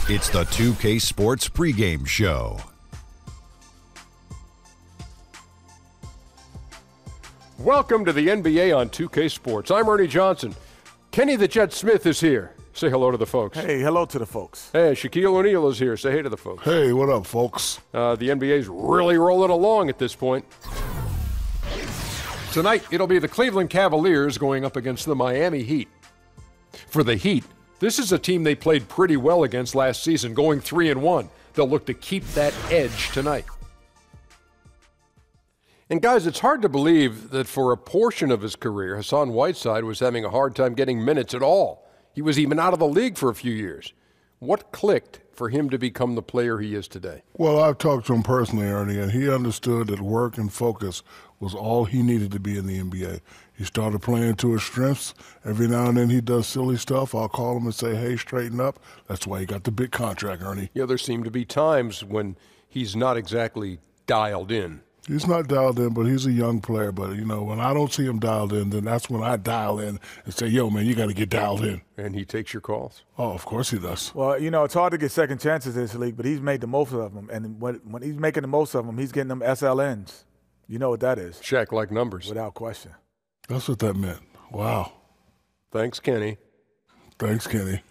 It's the 2K Sports pregame show. Welcome to the NBA on 2K Sports. I'm Ernie Johnson. Kenny the Jet Smith is here. Say hello to the folks. Hey, hello to the folks. Hey, Shaquille O'Neal is here. Say hey to the folks. Hey, what up, folks? The NBA's really rolling along at this point. Tonight, it'll be the Cleveland Cavaliers going up against the Miami Heat. For the Heat, this is a team they played pretty well against last season, going 3-1. They'll look to keep that edge tonight. And guys, it's hard to believe that for a portion of his career, Hassan Whiteside was having a hard time getting minutes at all. He was even out of the league for a few years. What clicked for him to become the player he is today? Well, I've talked to him personally, Ernie, and he understood that work and focus was all he needed to be in the NBA. He started playing to his strengths. Every now and then he does silly stuff. I'll call him and say, hey, straighten up. That's why he got the big contract, Ernie. Yeah, there seem to be times when he's not exactly dialed in. He's not dialed in, but he's a young player. But, you know, when I don't see him dialed in, then that's when I dial in and say, yo, man, you got to get dialed in. And he takes your calls? Oh, of course he does. Well, you know, it's hard to get second chances in this league, but he's made the most of them. And when he's making the most of them, he's getting them SLNs. You know what that is. Shaq-like numbers. Without question. That's what that meant. Wow. Thanks, Kenny. Thanks, Kenny.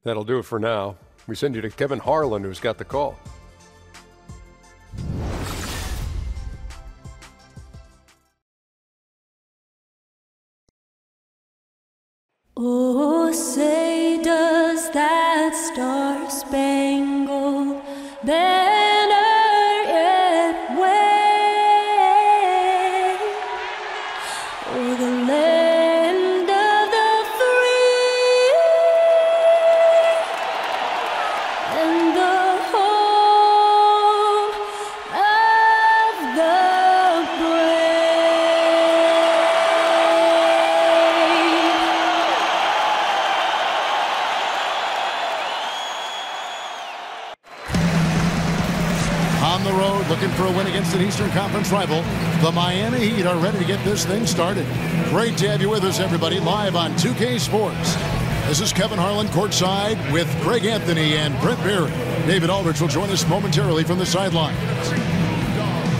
That'll do it for now. We send you to Kevin Harlan, who's got the call. Oh, say does that star-spangled banner yet wave o'er the land of the free and the home of the looking for a win against an Eastern Conference rival. The Miami Heat are ready to get this thing started. Great to have you with us, everybody, live on 2K Sports. This is Kevin Harlan courtside with Greg Anthony and Brent Berry. David Aldridge will join us momentarily from the sidelines.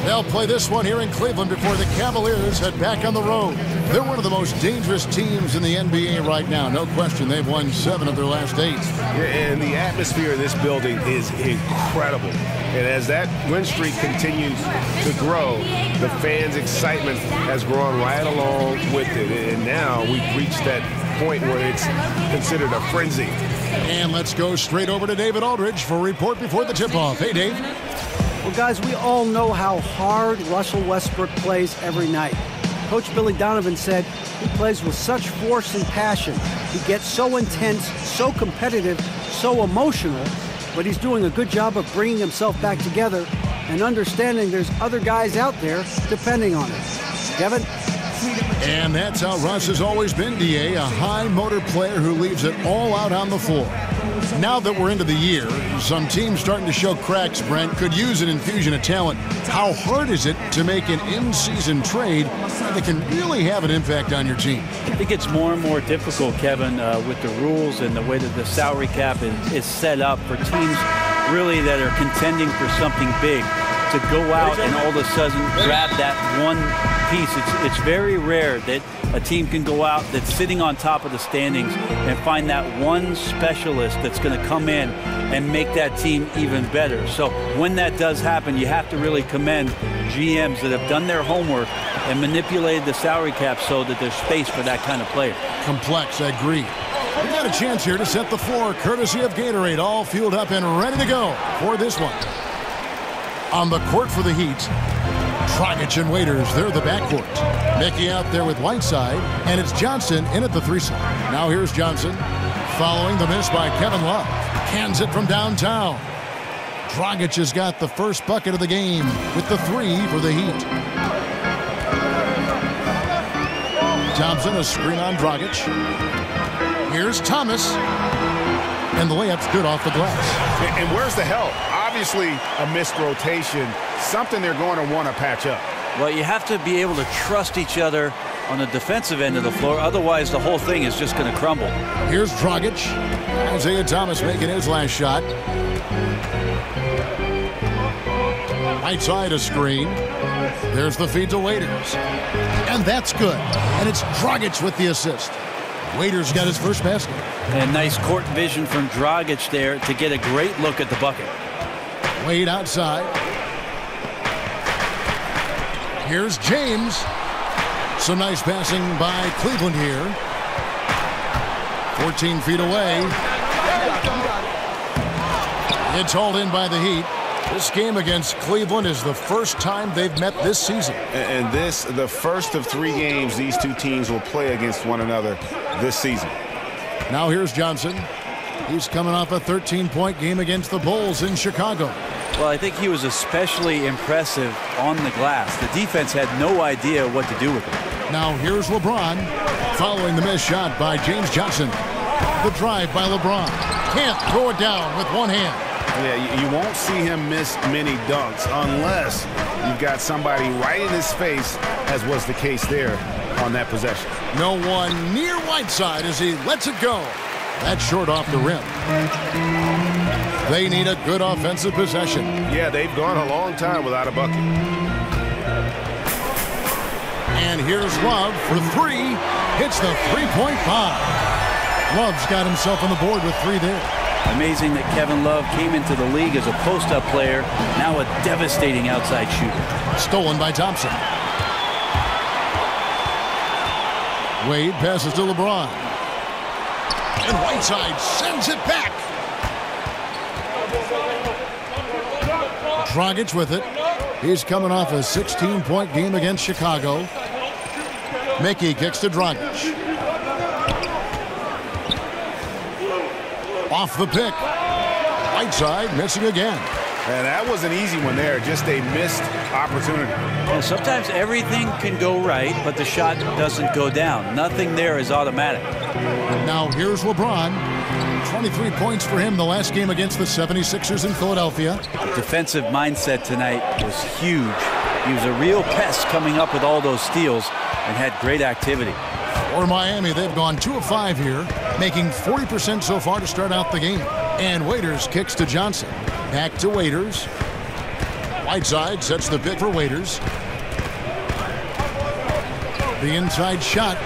They'll play this one here in Cleveland before the Cavaliers head back on the road. They're one of the most dangerous teams in the NBA right now. No question, they've won 7 of their last 8. And the atmosphere in this building is incredible. And as that win streak continues to grow, the fans' excitement has grown right along with it. And now we've reached that point where it's considered a frenzy. And let's go straight over to David Aldridge for a report before the tip-off. Hey, Dave. Well, guys, we all know how hard Russell Westbrook plays every night. Coach Billy Donovan said he plays with such force and passion. He gets so intense, so competitive, so emotional, but he's doing a good job of bringing himself back together and understanding there's other guys out there depending on him. Kevin? And that's how Russ has always been, D.A., a high-motor player who leaves it all out on the floor. Now that we're into the year, some teams starting to show cracks, Brent, could use an infusion of talent. How hard is it to make an in-season trade that can really have an impact on your team? I think it's more and more difficult, Kevin, with the rules and the way that the salary cap is set up for teams really that are contending for something big to go out and all of a sudden grab that one piece. It's very rare that a team can go out that's sitting on top of the standings and find that one specialist that's going to come in and make that team even better. So when that does happen, you have to really commend GMs that have done their homework and manipulated the salary cap so that there's space for that kind of player. Complex, I agree. We got a chance here to set the floor, courtesy of Gatorade, all fueled up and ready to go for this one. On the court for the Heat, Dragic and Waiters, they're the backcourt. Mickey out there with Whiteside, and it's Johnson in at the 3 slot. Now here's Johnson, following the miss by Kevin Love. Cans it from downtown. Dragic has got the first bucket of the game with the 3 for the Heat. Thompson, a screen on Dragic. Here's Thomas. And the layup's good off the glass. And where's the help? Obviously a missed rotation, something they're going to want to patch up. Well, you have to be able to trust each other on the defensive end of the floor. Otherwise, the whole thing is just going to crumble. Here's Dragic. Isaiah Thomas making his last shot. Right side a screen. There's the feed to Waiters. And that's good. And it's Dragic with the assist. Waiters got his first basket. And nice court vision from Dragic there to get a great look at the bucket. Wade outside. Here's James. Some nice passing by Cleveland here. 14 feet away. It's hauled in by the Heat. This game against Cleveland is the first time they've met this season. And this, the first of 3 games these two teams will play against one another this season. Now here's Johnson. He's coming off a 13-point game against the Bulls in Chicago. Well, I think he was especially impressive on the glass. The defense had no idea what to do with him. Now here's LeBron following the missed shot by James Johnson. The drive by LeBron. Can't throw it down with one hand. Yeah, you won't see him miss many dunks unless you've got somebody right in his face, as was the case there on that possession. No one near Whiteside as he lets it go. That's short off the rim. They need a good offensive possession. Yeah, they've gone a long time without a bucket. And here's Love for 3. Hits the three-point bomb. Love's got himself on the board with 3 there. Amazing that Kevin Love came into the league as a post-up player, now a devastating outside shooter. Stolen by Thompson. Wade passes to LeBron. And Whiteside sends it back. Dragic with it. He's coming off a 16-point game against Chicago. Mickey kicks to Dragic. Off the pick. Whiteside missing again. And that was an easy one there. Just a missed opportunity. Well, sometimes everything can go right, but the shot doesn't go down. Nothing there is automatic. Now here's LeBron. 23 points for him the last game against the 76ers in Philadelphia. The defensive mindset tonight was huge. He was a real pest coming up with all those steals and had great activity. For Miami, they've gone 2 of 5 here, making 40% so far to start out the game. And Waiters kicks to Johnson. Back to Waiters. Whiteside sets the pick for Waiters. The inside shot.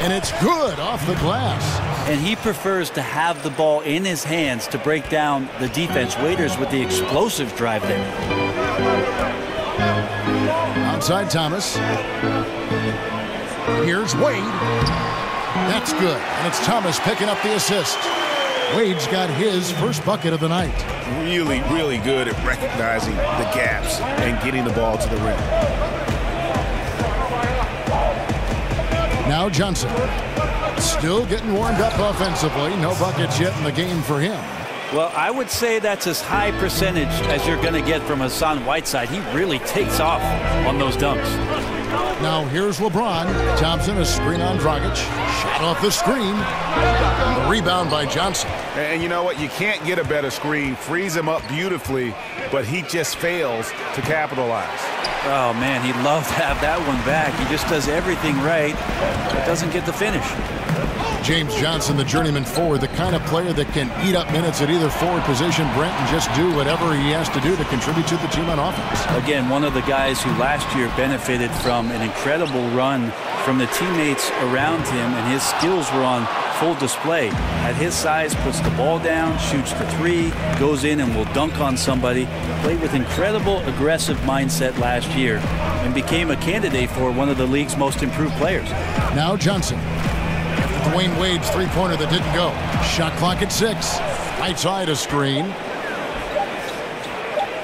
And it's good off the glass. And he prefers to have the ball in his hands to break down the defense. Waiters with the explosive drive there. Outside Thomas. Here's Wade. That's good. And it's Thomas picking up the assist. Wade's got his first bucket of the night. Really, really good at recognizing the gaps and getting the ball to the rim. Now Johnson. Still getting warmed up offensively. No buckets yet in the game for him. Well, I would say that's as high percentage as you're going to get from Hassan Whiteside. He really takes off on those dunks. Now here's LeBron. Thompson, a screen on Dragic. Shot off the screen. The rebound by Johnson. And you know what? You can't get a better screen. Frees him up beautifully, but he just fails to capitalize. Oh, man, he'd love to have that one back. He just does everything right, but doesn't get the finish. James Johnson, the journeyman forward, the kind of player that can eat up minutes at either forward position, Brent, and just do whatever he has to do to contribute to the team on offense. Again, one of the guys who last year benefited from an incredible run from the teammates around him, and his skills were on full display. At his size, puts the ball down, shoots the 3, goes in and will dunk on somebody. Played with incredible aggressive mindset last year and became a candidate for one of the league's most improved players. Now Johnson. Dwayne Wade's three-pointer that didn't go. Shot clock at 6. Right side a screen.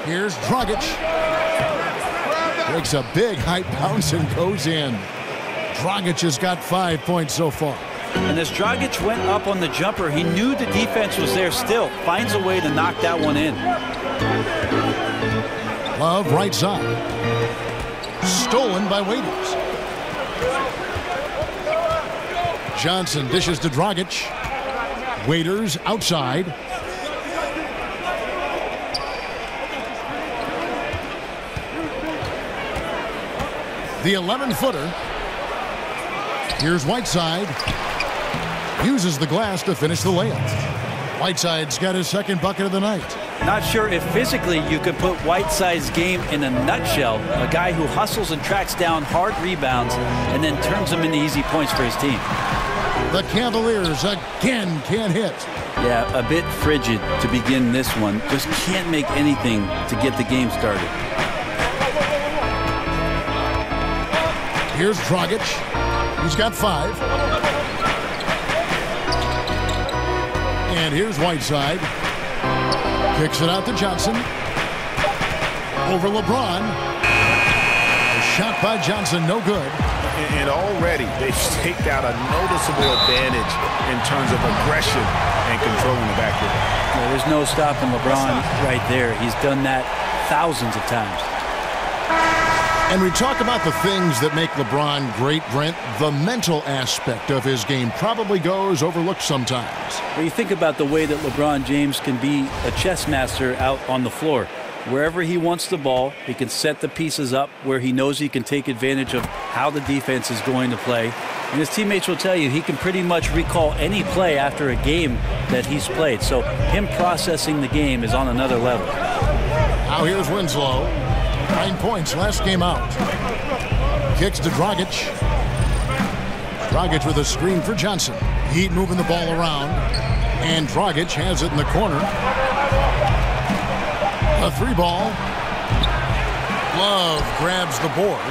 Here's Dragic. Takes a big high bounce and goes in. Dragic has got 5 points so far. And as Dragic went up on the jumper, he knew the defense was there still. Finds a way to knock that one in. Love right side. Stolen by Waiters. Johnson dishes to Dragic. Waiters outside. The 11-footer. Here's Whiteside. Uses the glass to finish the layup. Whiteside's got his second bucket of the night. Not sure if physically you could put Whiteside's game in a nutshell. A guy who hustles and tracks down hard rebounds and then turns them into easy points for his team. The Cavaliers again can't hit. Yeah, a bit frigid to begin this one. Just can't make anything to get the game started. Here's Dragic. He's got 5. And here's Whiteside. Kicks it out to Johnson. Over LeBron. A shot by Johnson, no good. And already they've staked out a noticeable advantage in terms of aggression and controlling the backcourt. Yeah, there's no stopping LeBron right there. He's done that thousands of times. And we talk about the things that make LeBron great, Brent. The mental aspect of his game probably goes overlooked sometimes. When you think about the way that LeBron James can be a chess master out on the floor. Wherever he wants the ball, he can set the pieces up where he knows he can take advantage of how the defense is going to play. And his teammates will tell you he can pretty much recall any play after a game that he's played. So him processing the game is on another level. Now here's Winslow. 9 points last game out. Kicks to Dragic. Dragic with a screen for Johnson. Heat moving the ball around. And Dragic has it in the corner. A 3-ball. Love grabs the board.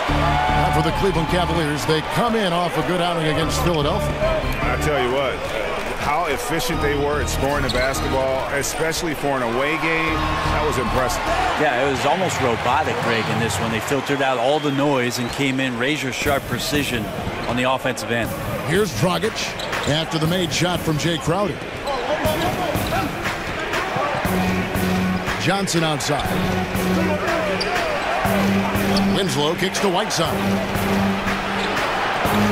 Now for the Cleveland Cavaliers, they come in off a good outing against Philadelphia. I tell you what, how efficient they were at scoring the basketball, especially for an away game, that was impressive. Yeah, it was almost robotic, Greg, in this one. They filtered out all the noise and came in razor-sharp precision on the offensive end. Here's Dragic after the made shot from Jay Crowder. Johnson outside. Winslow kicks to Whiteside.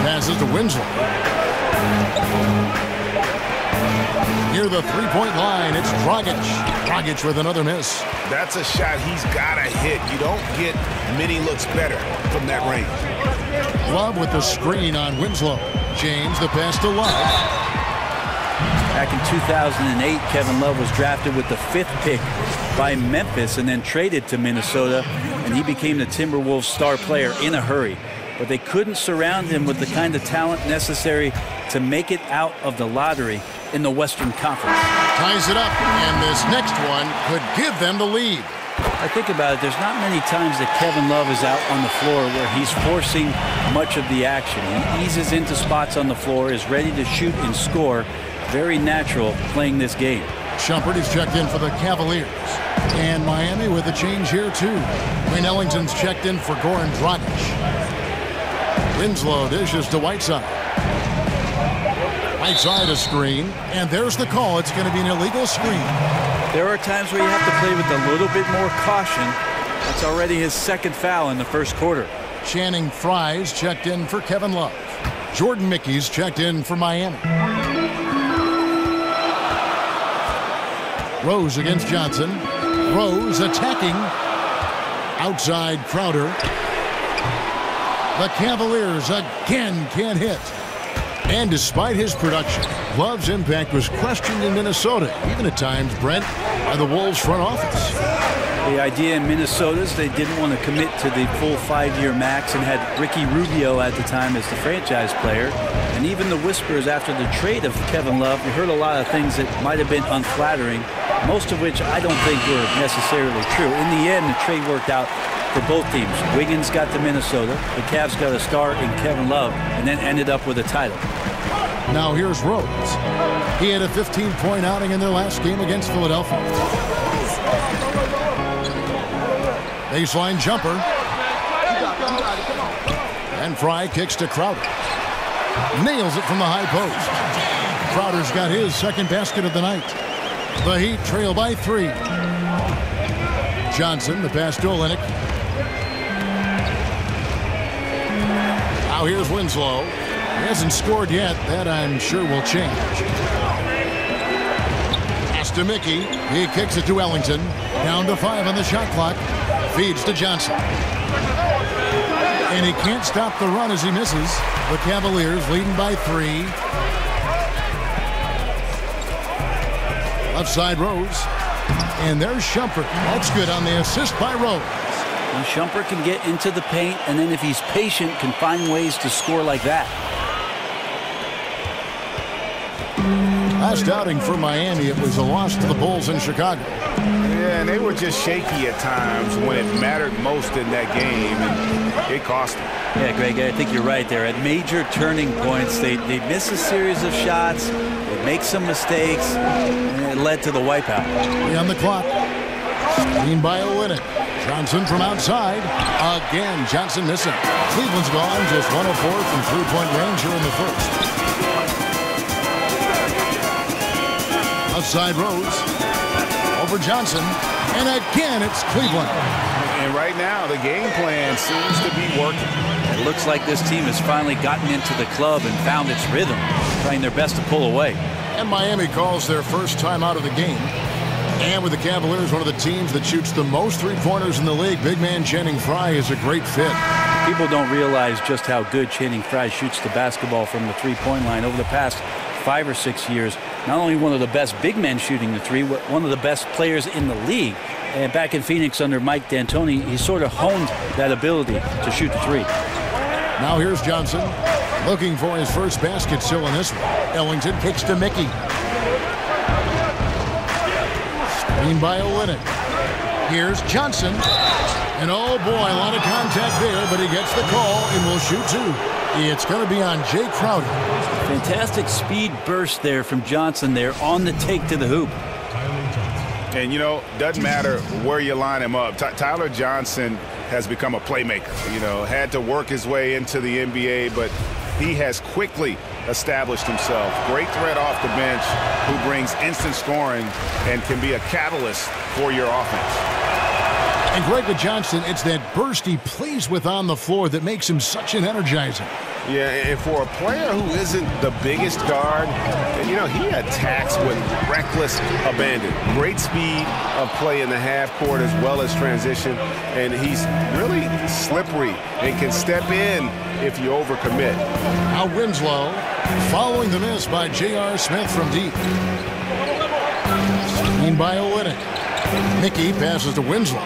Passes to Winslow. Near the three-point line, it's Dragic. Dragic with another miss. That's a shot he's got to hit. You don't get many looks better from that range. Love with the screen on Winslow. James the pass to Love. Back in 2008, Kevin Love was drafted with the 5th pick by Memphis and then traded to Minnesota, and he became the Timberwolves star player in a hurry. But they couldn't surround him with the kind of talent necessary to make it out of the lottery in the Western Conference. Ties it up, and this next one could give them the lead. I think about it, there's not many times that Kevin Love is out on the floor where he's forcing much of the action. He eases into spots on the floor, is ready to shoot and score. Very natural playing this game. Shumpert is checked in for the Cavaliers. And Miami with a change here, too. Wayne Ellington's checked in for Goran Dragic. Winslow dishes to Whiteside. Whiteside a screen, and there's the call. It's going to be an illegal screen. There are times where you have to play with a little bit more caution. That's already his 2nd foul in the first quarter. Channing Frye's checked in for Kevin Love. Jordan Mickey's checked in for Miami. Rose against Johnson. Rose attacking. Outside Crowder. The Cavaliers again can't hit. And despite his production, Love's impact was questioned in Minnesota, even at times, Brent, by the Wolves front office. The idea in Minnesota is they didn't want to commit to the full 5-year max and had Ricky Rubio at the time as the franchise player. And even the whispers after the trade of Kevin Love, we heard a lot of things that might have been unflattering, most of which I don't think were necessarily true. In the end, the trade worked out for both teams. Wiggins got to Minnesota, the Cavs got a star in Kevin Love, and then ended up with a title. Now here's Rose. He had a 15-point outing in their last game against Philadelphia. Baseline jumper. And Frye kicks to Crowder. Nails it from the high post. Crowder's got his 2nd basket of the night. The Heat trail by 3. Johnson, the pass to Olynyk. Now here's Winslow. He hasn't scored yet. That, I'm sure, will change. Pass to Mickey. He kicks it to Ellington. Down to 5 on the shot clock. Feeds to Johnson. And he can't stop the run as he misses. The Cavaliers leading by 3. Left side Rose. And there's Shumpert. That's good on the assist by Rose. And Shumpert can get into the paint, and then if he's patient, can find ways to score like that. Last outing for Miami, it was a loss to the Bulls in Chicago. Yeah, and they were just shaky at times when it mattered most in that game, and it cost them. Yeah, Greg, I think you're right there. At major turning points, they miss a series of shots, they make some mistakes, and it led to the wipeout. On the clock. Screen by Olynyk. Johnson from outside. Again, Johnson missing. Cleveland's gone just 1 of 4 from three-point range here in the first. Outside Rose. Over Johnson. And again, it's Cleveland. And right now, the game plan seems to be working. It looks like this team has finally gotten into the club and found its rhythm, trying their best to pull away. And Miami calls their first time out of the game. And with the Cavaliers, one of the teams that shoots the most three-pointers in the league, big man Channing Frye is a great fit. People don't realize just how good Channing Frye shoots the basketball from the three-point line. Over the past 5 or 6 years, not only one of the best big men shooting the three, but one of the best players in the league. And back in Phoenix under Mike D'Antoni, he sort of honed that ability to shoot the three. Now here's Johnson looking for his first basket still in this one. Ellington kicks to Mickey. Screen by Olynyk. Here's Johnson. And oh boy, a lot of contact there, but he gets the call and will shoot 2. It's going to be on Jay Crowder. Fantastic speed burst there from Johnson there on the take to the hoop. And, you know, doesn't matter where you line him up. Tyler Johnson has become a playmaker. You know, had to work his way into the NBA, but he has quickly established himself. Great threat off the bench who brings instant scoring and can be a catalyst for your offense. And Greg with Johnson, it's that burst he plays with on the floor that makes him such an energizer. Yeah, and for a player who isn't the biggest guard, you know, he attacks with reckless abandon. Great speed of play in the half court as well as transition, and he's really slippery and can step in if you overcommit. Now Winslow following the miss by J.R. Smith from deep. Screen by Olynyk. Mickey passes to Winslow.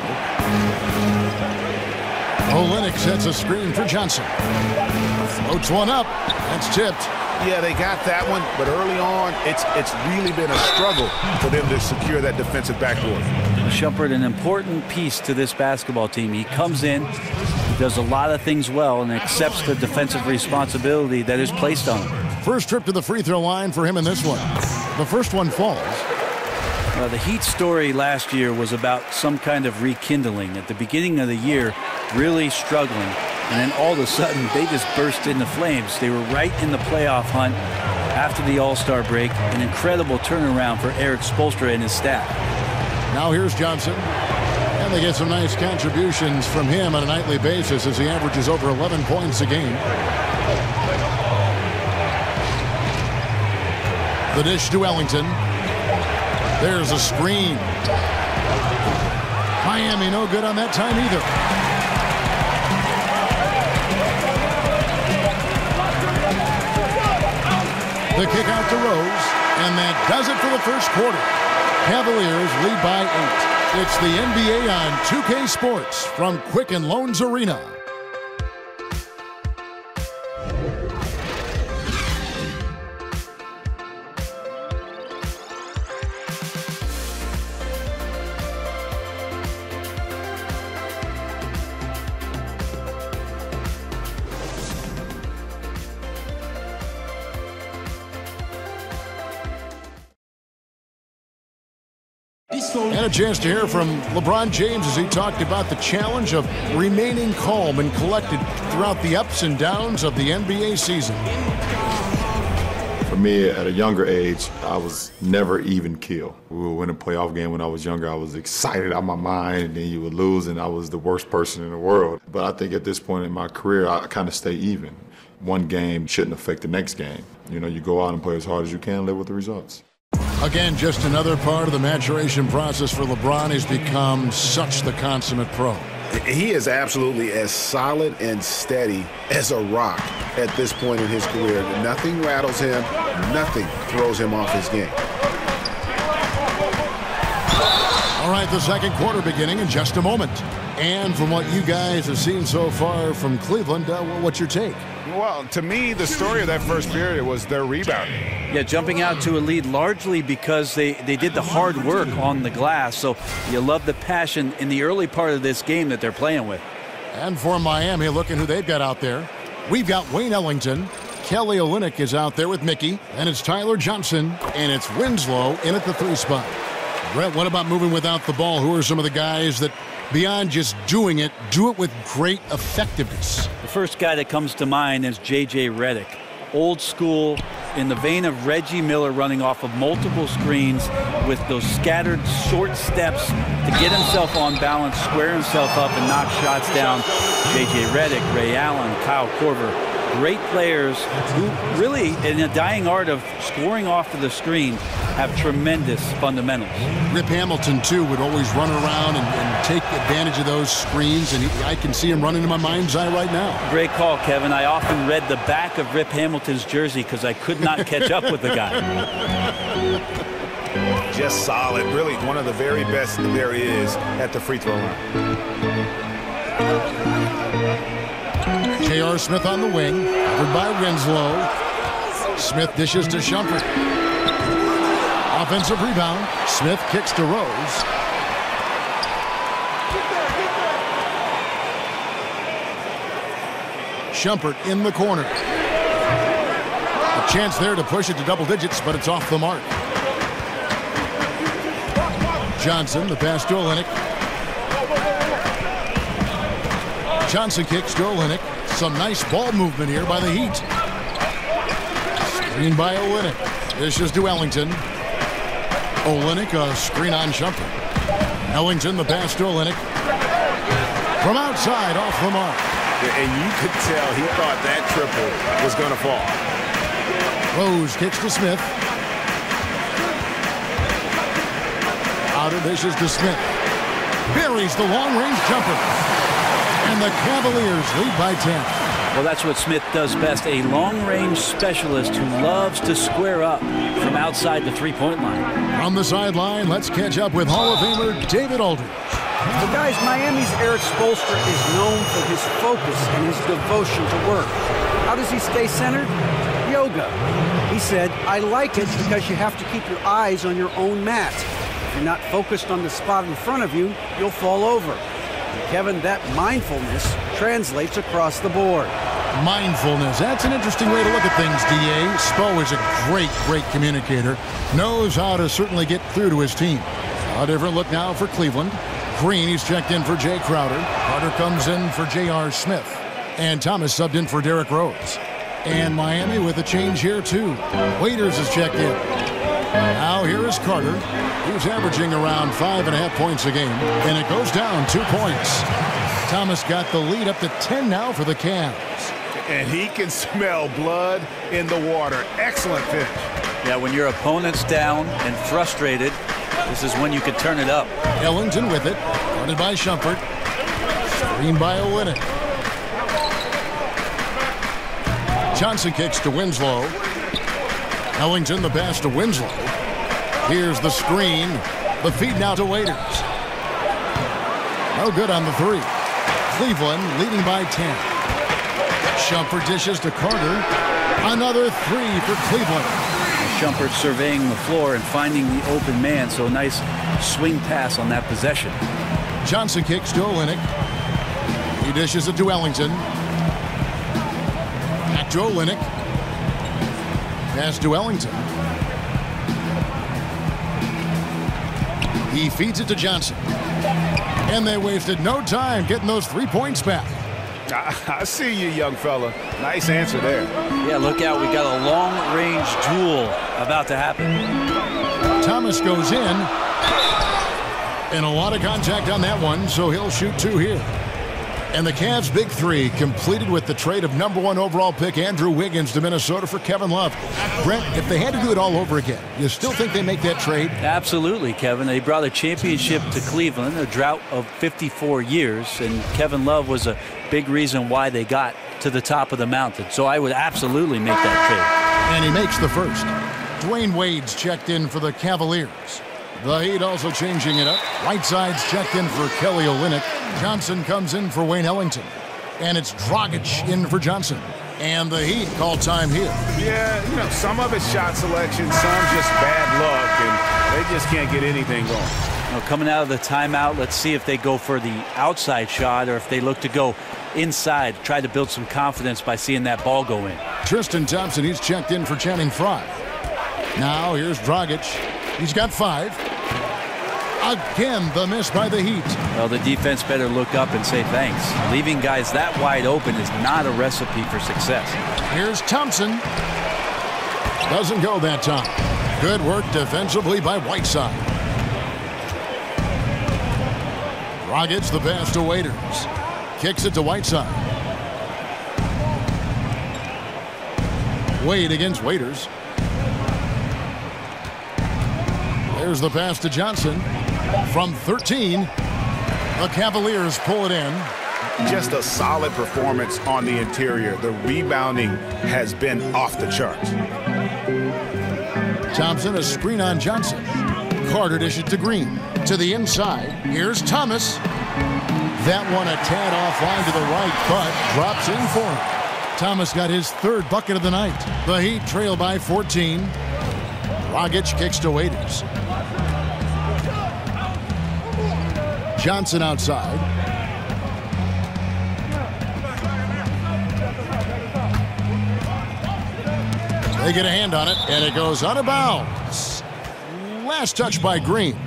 Olynyk sets a screen for Johnson. Floats one up. That's tipped. Yeah, they got that one, but early on, it's really been a struggle for them to secure that defensive backboard. Shumpert, an important piece to this basketball team. He comes in, he does a lot of things well, and accepts the defensive responsibility that is placed on him. First trip to the free throw line for him in this one. The first one falls. The Heat story last year was about some kind of rekindling. At the beginning of the year, really struggling. And then all of a sudden, they just burst into flames. They were right in the playoff hunt after the All-Star break. An incredible turnaround for Eric Spoelstra and his staff. Now here's Johnson. And they get some nice contributions from him on a nightly basis as he averages over 11 points a game. The dish to Ellington. There's a screen. Miami no good on that time either. The kick out to Rose, and that does it for the first quarter. Cavaliers lead by 8. It's the NBA on 2K Sports from Quicken Loans Arena. And a chance to hear from LeBron James as he talked about the challenge of remaining calm and collected throughout the ups and downs of the NBA season. For me, at a younger age, I was never even keel. We would win a playoff game when I was younger. I was excited out of my mind, and then you would lose, and I was the worst person in the world. But I think at this point in my career, I kind of stay even. One game shouldn't affect the next game. You know, you go out and play as hard as you can, live with the results. Again, just another part of the maturation process for LeBron. He's become such the consummate pro. He is absolutely as solid and steady as a rock at this point in his career. Nothing rattles him. Nothing throws him off his game. All right, the second quarter beginning in just a moment. And from what you guys have seen so far from Cleveland, what's your take? Well, to me, the story of that first period was their rebounding. Yeah, jumping out to a lead largely because they did the hard work on the glass. So you love the passion in the early part of this game that they're playing with. And for Miami, looking who they've got out there. We've got Wayne Ellington. Kelly Olynyk is out there with Mickey. And it's Tyler Johnson. And it's Winslow in at the 3 spot. Brett, what about moving without the ball? Who are some of the guys that, beyond just doing it, do it with great effectiveness? The first guy that comes to mind is J.J. Redick. Old school, in the vein of Reggie Miller, running off of multiple screens with those scattered short steps to get himself on balance, square himself up, and knock shots down. J.J. Redick, Ray Allen, Kyle Korver. Great players who really, in a dying art of scoring off of the screen, have tremendous fundamentals. Rip Hamilton, too, would always run around and take advantage of those screens, and I can see him running in my mind's eye right now. Great call, Kevin. I often read the back of Rip Hamilton's jersey because I could not catch up with the guy. Just solid. Really one of the very best there is at the free throw line. J.R. Smith on the wing, covered by Winslow. Smith dishes to Shumpert. Offensive rebound. Smith kicks to Rose. Shumpert in the corner. A chance there to push it to double digits, but it's off the mark. Johnson, the pass to Olynyk. Johnson kicks to Olynyk. Some nice ball movement here by the Heat. Screen by Olynyk. Dishes to Ellington. Olynyk, a screen on Shumpert. Ellington, the pass to Olynyk. From outside, off the mark. And you could tell he thought that triple was going to fall. Rose kicks to Smith. Outer dishes to Smith. Buries the long-range jumper. And the Cavaliers lead by 10. Well, that's what Smith does best, a long-range specialist who loves to square up from outside the three-point line. On the sideline, let's catch up with Hall of Famer David Aldridge. Well, guys, Miami's Eric Spoelstra is known for his focus and his devotion to work. How does he stay centered? Yoga. He said, I like it because you have to keep your eyes on your own mat. If you're not focused on the spot in front of you, you'll fall over. And Kevin, that mindfulness translates across the board. Mindfulness. That's an interesting way to look at things, D.A. Spo is a great communicator. Knows how to certainly get through to his team. A different look now for Cleveland. Green, he's checked in for Jay Crowder. Crowder comes in for J.R. Smith. And Thomas subbed in for Derrick Rose. And Miami with a change here, too. Waiters is checked in. Now here is Carter. He's averaging around 5.5 points a game. And it goes down 2 points. Thomas got the lead up to 10 now for the Cavs. And he can smell blood in the water. Excellent finish. Yeah, when your opponent's down and frustrated, this is when you could turn it up. Ellington with it. Guarded by Shumpert. Screened by Olynyk. Johnson kicks to Winslow. Ellington the pass to Winslow. Here's the screen. The feed now to Waiters. No good on the three. Cleveland leading by 10. Shumpert dishes to Carter. Another three for Cleveland. Shumpert surveying the floor and finding the open man, so a nice swing pass on that possession. Johnson kicks to Olynyk. He dishes it to Ellington. Back to Olynyk. Pass to Ellington. He feeds it to Johnson. And they wasted no time getting those 3 points back. I see you, young fella. Nice answer there. Yeah, look out. We got a long-range duel about to happen. Thomas goes in. And a lot of contact on that one, so he'll shoot two here. And the Cavs' big three completed with the trade of number 1 overall pick Andrew Wiggins to Minnesota for Kevin Love. Brent, if they had to do it all over again, you still think they make that trade? Absolutely, Kevin. They brought a championship to Cleveland, a drought of 54 years, and Kevin Love was a big reason why they got to the top of the mountain. So I would absolutely make that trade. And he makes the first. Dwayne Wade's checked in for the Cavaliers. The Heat also changing it up. Whiteside's checked in for Kelly Olynyk. Johnson comes in for Wayne Ellington. And it's Dragic in for Johnson. And the Heat call time here. Yeah, some of it's shot selection, some just bad luck, and they just can't get anything going. Coming out of the timeout, let's see if they go for the outside shot or if they look to go inside, try to build some confidence by seeing that ball go in. Tristan Thompson, he's checked in for Channing Frye. Now here's Dragic. He's got 5. Again, the miss by the Heat. Well, the defense better look up and say thanks. Leaving guys that wide open is not a recipe for success. Here's Thompson. Doesn't go that time. Good work defensively by Whiteside. Dragic the pass to Waiters. Kicks it to Whiteside. Wade against Waiters. There's the pass to Johnson. From 13, the Cavaliers pull it in. Just a solid performance on the interior. The rebounding has been off the charts. Thompson, a screen on Johnson. Carter dishes it to Green. To the inside. Here's Thomas. That one a tad offline to the right, but drops in for him. Thomas got his 3rd bucket of the night. The Heat trail by 14. Dragic kicks to Waiters. Johnson outside. They get a hand on it, and it goes out of bounds. Last touch by Green.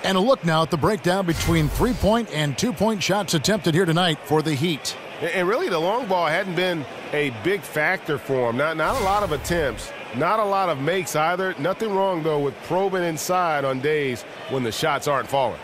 And a look now at the breakdown between 3-point and 2-point shots attempted here tonight for the Heat. And really, the long ball hadn't been a big factor for him. Not a lot of attempts, not a lot of makes either. Nothing wrong, though, with probing inside on days when the shots aren't falling.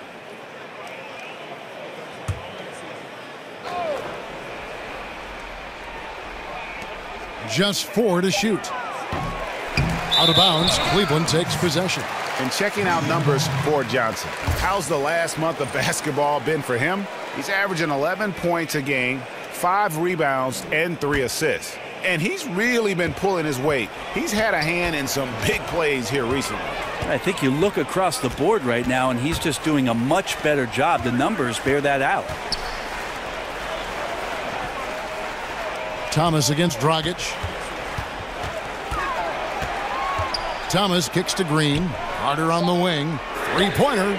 Just 4 to shoot. Out of bounds, Cleveland takes possession. And checking out numbers for Johnson. How's the last month of basketball been for him? He's averaging 11 points a game, 5 rebounds, and 3 assists. And he's really been pulling his weight. He's had a hand in some big plays here recently. I think you look across the board right now, and he's just doing a much better job. The numbers bear that out. Thomas against Dragic. Thomas kicks to Green. Carter on the wing. 3-pointer.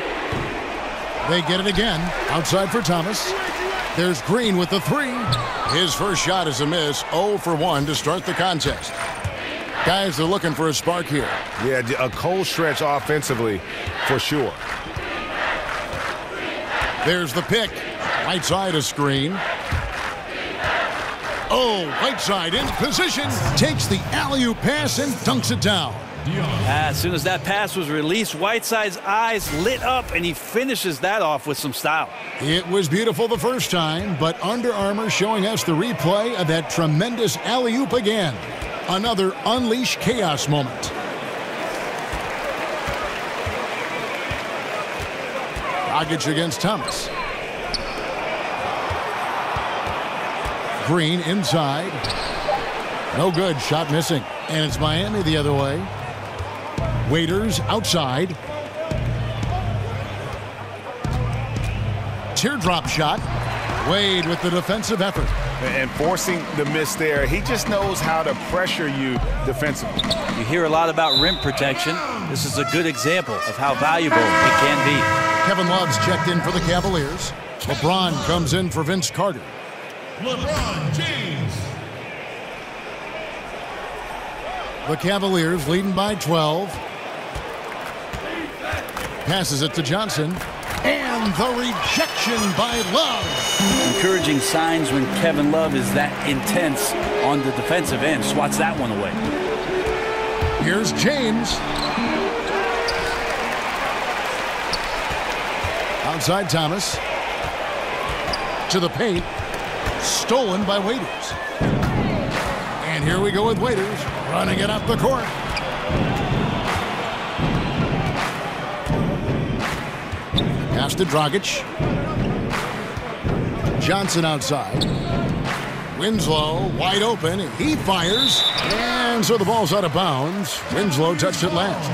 They get it again. Outside for Thomas. There's Green with the 3. His first shot is a miss. 0 for 1 to start the contest. Guys, they're looking for a spark here. Yeah, a cold stretch offensively for sure. There's the pick. Right side a screen. Oh, Whiteside in position. Takes the alley-oop pass and dunks it down. As soon as that pass was released, Whiteside's eyes lit up, and he finishes that off with some style. It was beautiful the first time, but Under Armour showing us the replay of that tremendous alley-oop again. Another unleash chaos moment. Dragic against Thomas. Green inside. No good. Shot missing. And it's Miami the other way. Waiters outside. Teardrop shot. Wade with the defensive effort. And forcing the miss there. He just knows how to pressure you defensively. You hear a lot about rim protection. This is a good example of how valuable it can be. Kevin Love's checked in for the Cavaliers. LeBron comes in for Vince Carter. LeBron James. The Cavaliers leading by 12. Passes it to Johnson. And the rejection by Love. Encouraging signs when Kevin Love is that intense on the defensive end. Swats that one away. Here's James. Outside Thomas. to the paint. Stolen by Waiters. And here we go with Waiters running it up the court. Pass to Dragic. Johnson outside. Winslow wide open. He fires. And so the ball's out of bounds. Winslow touched it last.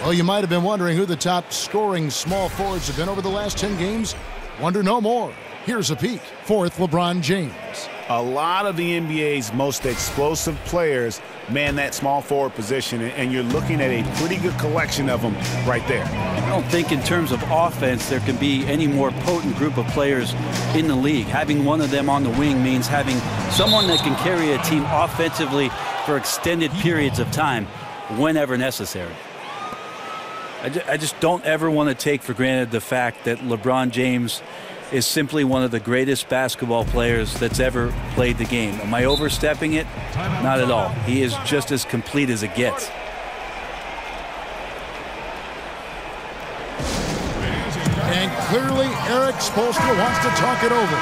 Well, you might have been wondering who the top scoring small forwards have been over the last 10 games. Wonder no more. Here's a peek. Fourth, LeBron James. A lot of the NBA's most explosive players man that small forward position, and you're looking at a pretty good collection of them right there. I don't think in terms of offense there can be any more potent group of players in the league. Having one of them on the wing means having someone that can carry a team offensively for extended periods of time whenever necessary. I just don't ever want to take for granted the fact that LeBron James is simply one of the greatest basketball players that's ever played the game. Am I overstepping it? Not at all. He is just as complete as it gets. And clearly Eric Spoelstra wants to talk it over.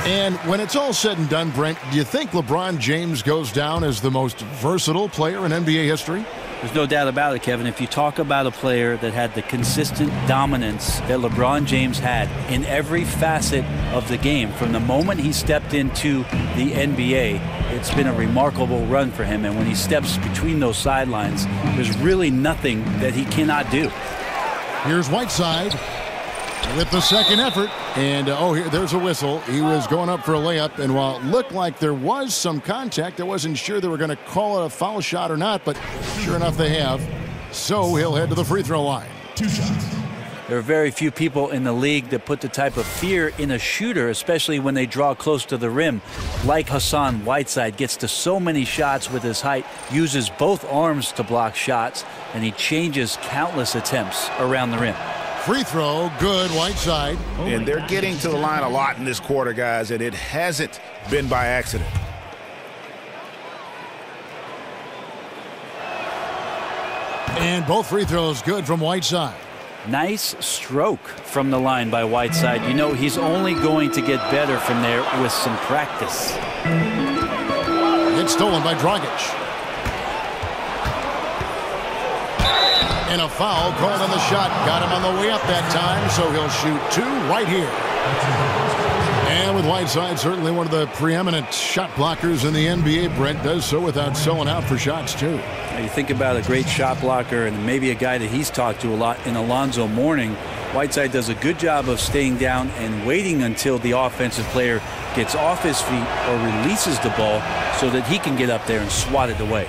And when it's all said and done, Brent, do you think LeBron James goes down as the most versatile player in NBA history? There's no doubt about it, Kevin. If you talk about a player that had the consistent dominance that LeBron James had in every facet of the game, from the moment he stepped into the NBA, it's been a remarkable run for him. And when he steps between those sidelines, there's really nothing that he cannot do. Here's Whiteside with the second effort. And, here, there's a whistle. He was going up for a layup, and while it looked like there was some contact, I wasn't sure they were going to call it a foul shot or not, but sure enough they have. So he'll head to the free throw line. 2 shots. There are very few people in the league that put the type of fear in a shooter, especially when they draw close to the rim, like Hassan Whiteside. Gets to so many shots with his height, uses both arms to block shots, and he changes countless attempts around the rim. Free throw, good, Whiteside. And they're getting to the line a lot in this quarter, guys, and it hasn't been by accident. And both free throws good from Whiteside. Nice stroke from the line by Whiteside. You know, he's only going to get better from there with some practice. It's stolen by Dragic. And a foul called on the shot. Got him on the way up that time, so he'll shoot 2 right here. And with Whiteside, certainly one of the preeminent shot blockers in the NBA, Brent does so without selling out for shots, too. You think about a great shot blocker and maybe a guy that he's talked to a lot in Alonzo Mourning. Whiteside does a good job of staying down and waiting until the offensive player gets off his feet or releases the ball so that he can get up there and swat it away.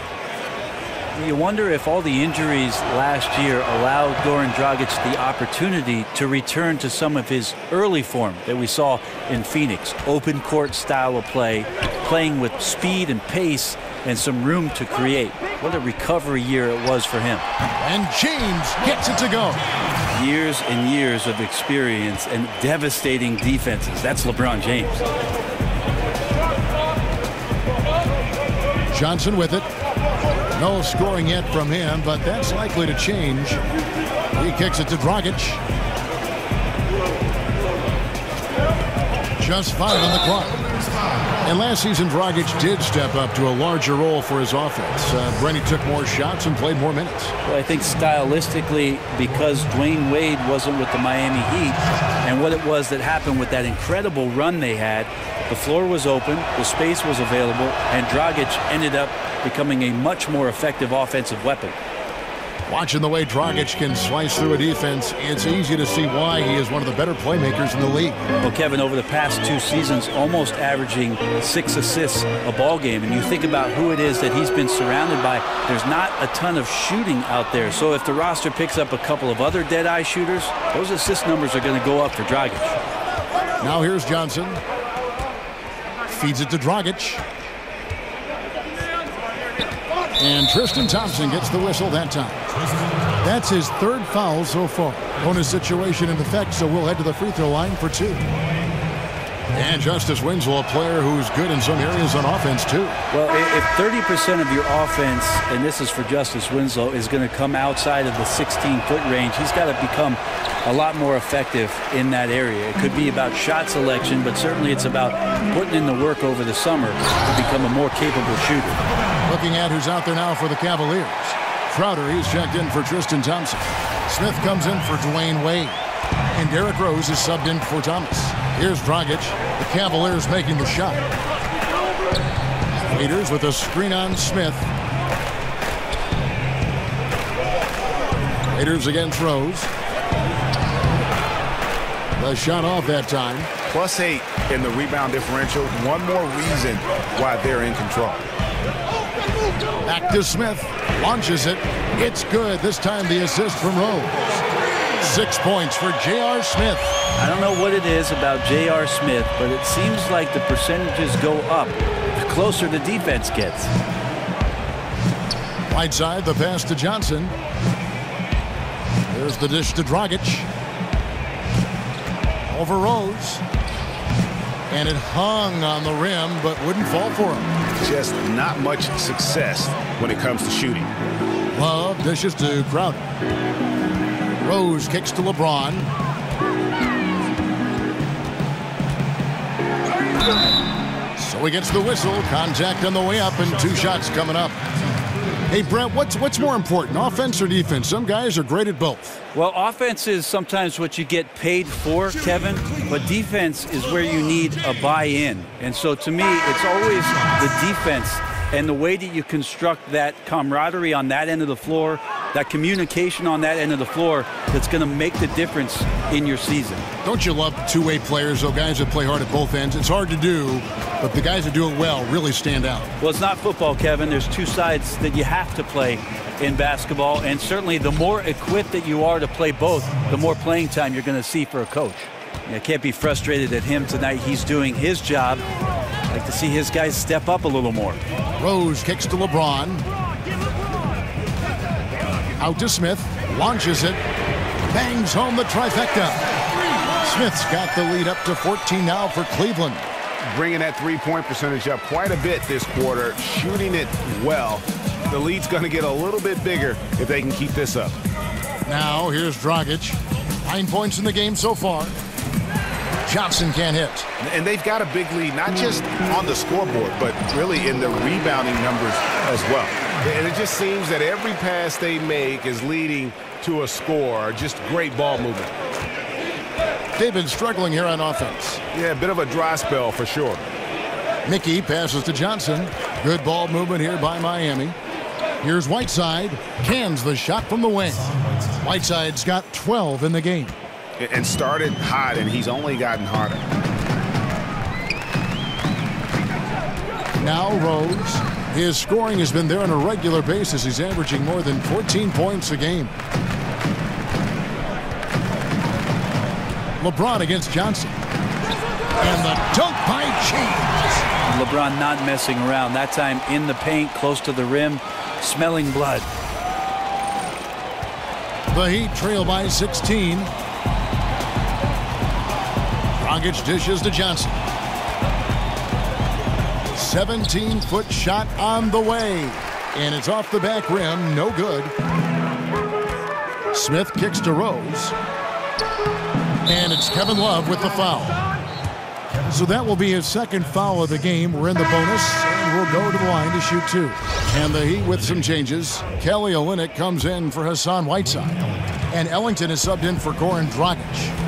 You wonder if all the injuries last year allowed Goran Dragic the opportunity to return to some of his early form that we saw in Phoenix. Open court style of play, playing with speed and pace and some room to create. What a recovery year it was for him. And James gets it to go. Years and years of experience and devastating defenses. That's LeBron James. Johnson with it. No scoring yet from him, but that's likely to change. He kicks it to Dragic. Just 5 on the clock. And last season, Dragic did step up to a larger role for his offense. Brenny took more shots and played more minutes. Well, I think stylistically, because Dwayne Wade wasn't with the Miami Heat, and what it was that happened with that incredible run they had, the floor was open, the space was available, and Dragic ended up becoming a much more effective offensive weapon. Watching the way Dragic can slice through a defense, it's easy to see why he is one of the better playmakers in the league. Well, Kevin, over the past 2 seasons, almost averaging 6 assists a ball game. And you think about who it is that he's been surrounded by, there's not a ton of shooting out there. So if the roster picks up a couple of other dead-eye shooters, those assist numbers are going to go up for Dragic. Now here's Johnson. Feeds it to Dragic. And Tristan Thompson gets the whistle that time. That's his 3rd foul so far. Bonus situation in effect, so we'll head to the free throw line for 2. And Justice Winslow, a player who's good in some areas on offense, too. Well, if 30% of your offense, and this is for Justice Winslow, is going to come outside of the 16-foot range, he's got to become a lot more effective in that area. It could be about shot selection, but certainly it's about putting in the work over the summer to become a more capable shooter. Looking at who's out there now for the Cavaliers. Crowder, he's checked in for Tristan Thompson. Smith comes in for Dwayne Wade. And Derrick Rose is subbed in for Thomas. Here's Dragic. The Cavaliers making the shot. Waiters with a screen on Smith. Waiters against Rose. The shot off that time. +8 in the rebound differential. One more reason why they're in control. Back to Smith. Launches it. It's good. This time the assist from Rose. 6 points for J.R. Smith. I don't know what it is about J.R. Smith, but it seems like the percentages go up the closer the defense gets. Right side, the pass to Johnson. There's the dish to Dragic. Over Rose. And it hung on the rim, but wouldn't fall for him. Just not much success when it comes to shooting. Love dishes to Crowder. Rose kicks to LeBron. So he gets the whistle. Contact on the way up, and 2 shots coming up. Hey, Brett, what's more important, offense or defense? Some guys are great at both. Well, offense is sometimes what you get paid for, Kevin, but defense is where you need a buy-in. And so to me, it's always the defense and the way that you construct that camaraderie on that end of the floor, that communication on that end of the floor, that's going to make the difference in your season. Don't you love two-way players, though, guys that play hard at both ends? It's hard to do, but the guys that do it well really stand out. Well, it's not football, Kevin. There's 2 sides that you have to play in basketball, and certainly the more equipped that you are to play both, the more playing time you're going to see for a coach. You can't be frustrated at him tonight. He's doing his job. I'd like to see his guys step up a little more. Rose kicks to LeBron. Out to Smith. Launches it. Bangs home the trifecta. Smith's got the lead up to 14 now for Cleveland. Bringing that three-point percentage up quite a bit this quarter. Shooting it well. The lead's going to get a little bit bigger if they can keep this up. Now here's Dragic. 9 points in the game so far. Johnson can't hit. And they've got a big lead, not just on the scoreboard, but really in the rebounding numbers as well. And it just seems that every pass they make is leading to a score. Just great ball movement. They've been struggling here on offense. Yeah, a bit of a dry spell for sure. Mickey passes to Johnson. Good ball movement here by Miami. Here's Whiteside. Cans the shot from the wing. Whiteside's got 12 in the game. And started hot, and he's only gotten harder. Now Rose. His scoring has been there on a regular basis. He's averaging more than 14 points a game. LeBron against Johnson. And the dunk by James. LeBron not messing around. That time in the paint, close to the rim, smelling blood. The Heat trail by 16. Dragic dishes to Johnson. 17-foot shot on the way. And it's off the back rim. No good. Smith kicks to Rose. And it's Kevin Love with the foul. So that will be his second foul of the game. We're in the bonus, and we'll go to the line to shoot 2. And the Heat with some changes. Kelly Olynyk comes in for Hassan Whiteside. And Ellington is subbed in for Goran Dragic.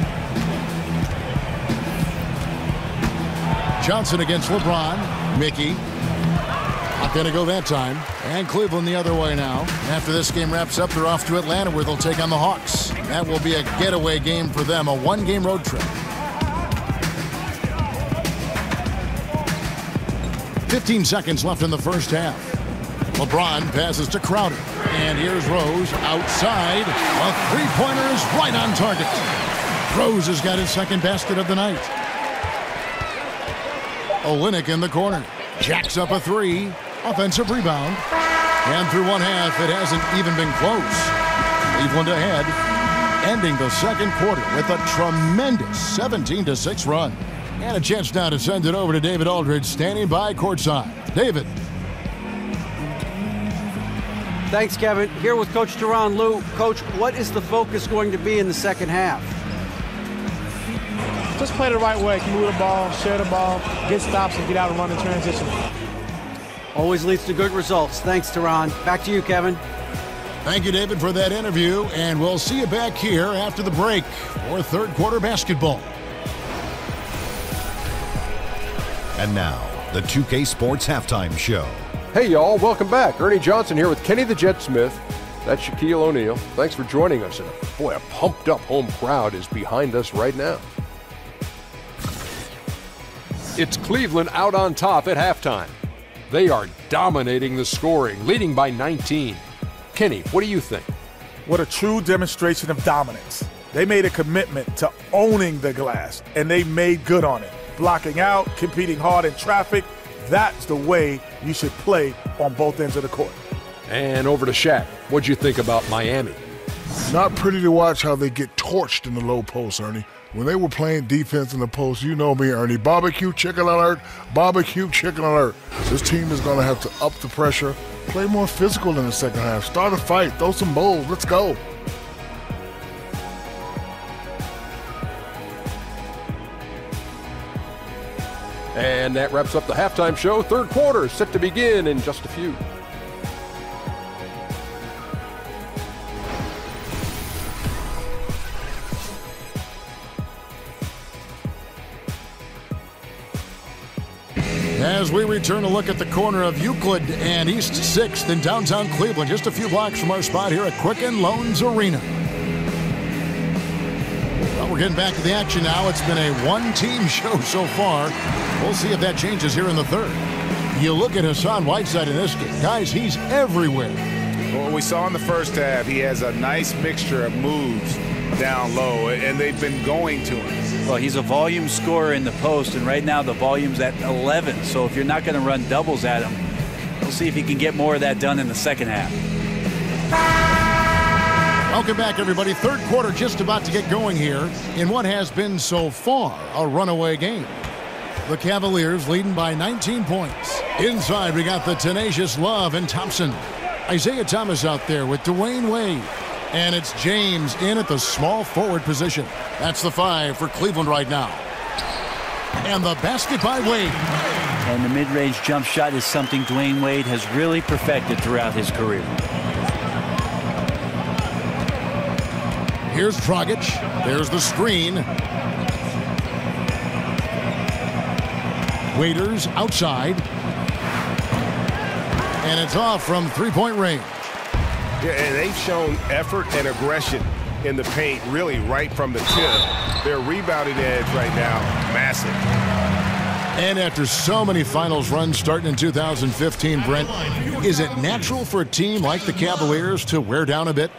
Johnson against LeBron. Mickey. Not going to go that time. And Cleveland the other way now. After this game wraps up, they're off to Atlanta where they'll take on the Hawks. That will be a getaway game for them, a 1-game road trip. 15 seconds left in the first half. LeBron passes to Crowder. And here's Rose outside. A three-pointer is right on target. Rose has got his second basket of the night. Olynyk in the corner. Jacks up a 3. Offensive rebound. And through one half, it hasn't even been close. Cleveland ahead, ending the second quarter with a tremendous 17-6 run. And a chance now to send it over to David Aldridge, standing by courtside. David. Thanks, Kevin. Here with Coach Teron Lou. Coach, what is the focus going to be in the second half? Just play the right way. Move the ball, share the ball, get stops, and get out and run in transition. Always leads to good results. Thanks, Teron. Back to you, Kevin. Thank you, David, for that interview, and we'll see you back here after the break for third quarter basketball. And now, the 2K Sports Halftime Show. Hey, y'all. Welcome back. Ernie Johnson here with Kenny the Jet Smith. That's Shaquille O'Neal. Thanks for joining us. And boy, a pumped-up home crowd is behind us right now. It's Cleveland out on top at halftime. They are dominating the scoring, leading by 19. Kenny, what do you think? What a true demonstration of dominance. They made a commitment to owning the glass, and they made good on it. Blocking out, competing hard in traffic, that's the way you should play on both ends of the court. And over to Shaq. What'd you think about Miami? Not pretty to watch how they get torched in the low post, Ernie. When they were playing defense in the post, you know me, Ernie. Barbecue chicken alert, barbecue chicken alert. This team is going to have to up the pressure, play more physical in the second half, start a fight, throw some bowls, let's go. And that wraps up the halftime show. Third quarter set to begin in just a few. As we return to look at the corner of Euclid and East 6th in downtown Cleveland, just a few blocks from our spot here at Quicken Loans Arena. Well, we're getting back to the action now. It's been a one-team show so far. We'll see if that changes here in the third. You look at Hassan Whiteside in this game. Guys, he's everywhere. Well, we saw in the first half, he has a nice mixture of moves down low, and they've been going to him. Well, he's a volume scorer in the post, and right now the volume's at 11. So if you're not going to run doubles at him, we'll see if he can get more of that done in the second half. Welcome back, everybody. Third quarter just about to get going here in what has been so far a runaway game. The Cavaliers leading by 19 points. Inside, we got the tenacious Love and Thompson. Isaiah Thomas out there with Dwayne Wade. And it's James in at the small forward position. That's the 5 for Cleveland right now. And the basket by Wade. And the mid-range jump shot is something Dwayne Wade has really perfected throughout his career. Here's Dragic. There's the screen. Waiters outside. And it's off from three-point range. Yeah, and they've shown effort and aggression in the paint, really right from the tip. Their rebounding edge right now, massive. And after so many finals runs starting in 2015, Brent, is it natural for a team like the Cavaliers to wear down a bit?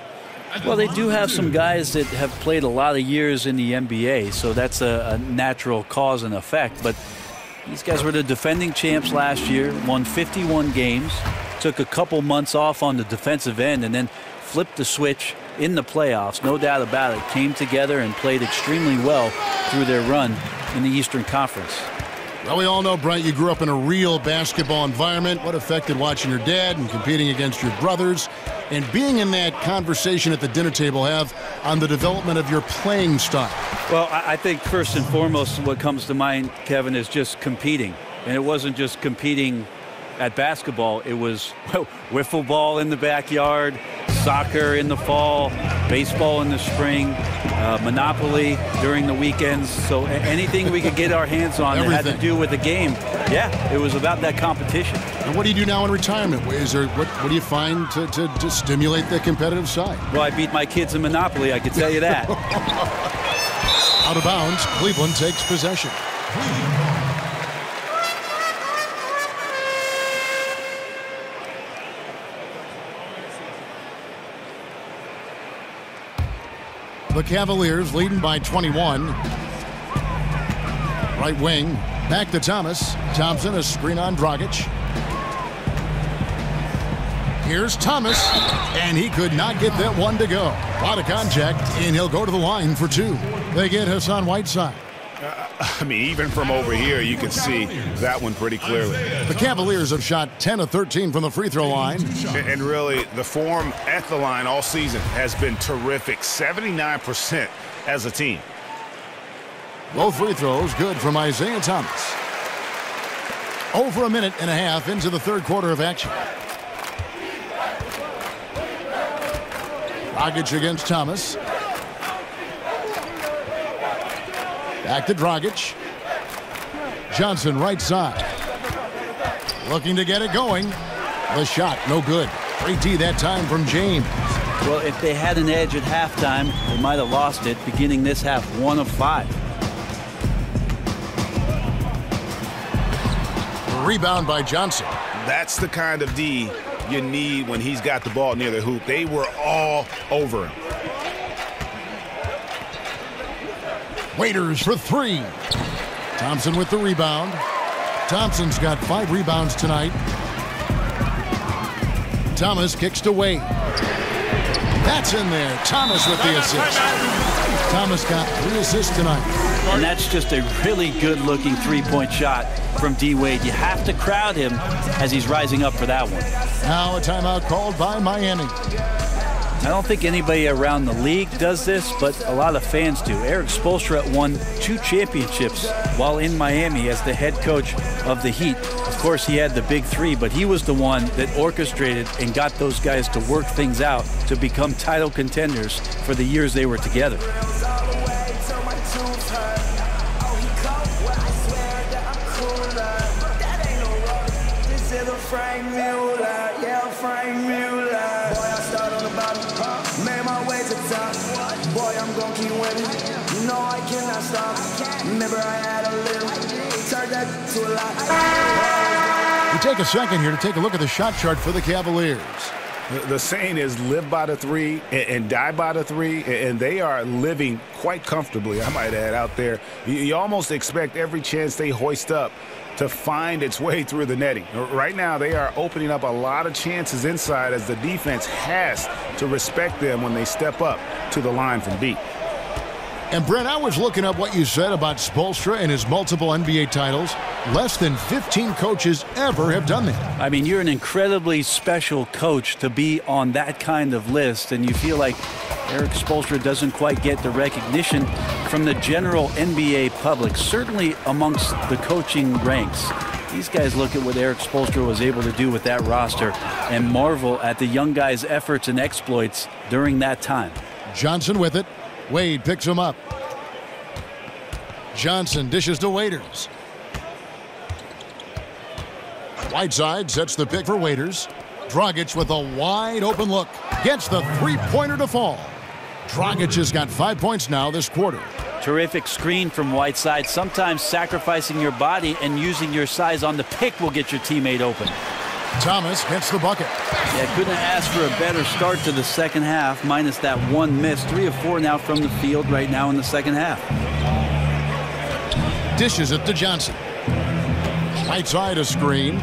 Well, they do have some guys that have played a lot of years in the NBA, so that's a natural cause and effect. But these guys were the defending champs last year, won 51 games, took a couple months off on the defensive end, and then flipped the switch in the playoffs. No doubt about it. Came together and played extremely well through their run in the Eastern Conference. Well, we all know, Brent, you grew up in a real basketball environment. What affected watching your dad and competing against your brothers and being in that conversation at the dinner table have on the development of your playing style? Well, I think first and foremost what comes to mind, Kevin, is just competing. And it wasn't just competing at basketball. It was wiffle ball in the backyard, soccer in the fall, baseball in the spring, Monopoly during the weekends. So anything we could get our hands on that had to do with the game. Yeah, it was about that competition. And what do you do now in retirement? What do you find to stimulate the competitive side? Well, I beat my kids in Monopoly, I can tell you that. Out of bounds, Cleveland takes possession. The Cavaliers leading by 21. Right wing, back to Thomas. Thompson, a screen on Dragic. Here's Thomas, and he could not get that one to go. A lot of contact, and he'll go to the line for two. They get Hassan Whiteside. I mean, even from over here, you can see that one pretty clearly. The Cavaliers have shot 10 of 13 from the free throw line. And really, the form at the line all season has been terrific. 79% as a team. Both free throws good from Isaiah Thomas. Over a minute and a half into the third quarter of action. Dragic against Thomas. Back to Dragic. Johnson right side. Looking to get it going. The shot, no good. Great D that time from James. Well, if they had an edge at halftime, they might have lost it. Beginning this half, 1 of 5. Rebound by Johnson. That's the kind of D you need when he's got the ball near the hoop. They were all over him. Waiters for 3. Thompson with the rebound. Thompson's got 5 rebounds tonight. Thomas kicks to Wade. That's in there. Thomas with the assist. Thomas got 3 assists tonight. And that's just a really good-looking three-point shot from D. Wade. You have to crowd him as he's rising up for that one. Now a timeout called by Miami. I don't think anybody around the league does this, but a lot of fans do. Eric Spoelstra won 2 championships while in Miami as the head coach of the Heat. Of course, he had the big 3, but he was the one that orchestrated and got those guys to work things out to become title contenders for the years they were together. We take a second here to take a look at the shot chart for the Cavaliers. The saying is live by the 3 and die by the 3, and they are living quite comfortably, I might add, out there. You almost expect every chance they hoist up to find its way through the netting. Right now, they are opening up a lot of chances inside as the defense has to respect them when they step up to the line from deep. And Brent, I was looking up what you said about Spoelstra and his multiple NBA titles. Less than 15 coaches ever have done that. I mean, you're an incredibly special coach to be on that kind of list, and you feel like Eric Spoelstra doesn't quite get the recognition from the general NBA public, certainly amongst the coaching ranks. These guys look at what Eric Spoelstra was able to do with that roster and marvel at the young guys' efforts and exploits during that time. Johnson with it. Wade picks him up. Johnson dishes to Waiters. Whiteside sets the pick for Waiters. Dragic with a wide open look. Gets the three-pointer to fall. Dragic has got 5 points now this quarter. Terrific screen from Whiteside. Sometimes sacrificing your body and using your size on the pick will get your teammate open. Thomas gets the bucket. Yeah, couldn't ask for a better start to the second half, minus that 1 miss. 3 of 4 now from the field right now in the second half. Dishes it to Johnson. Whiteside a screen.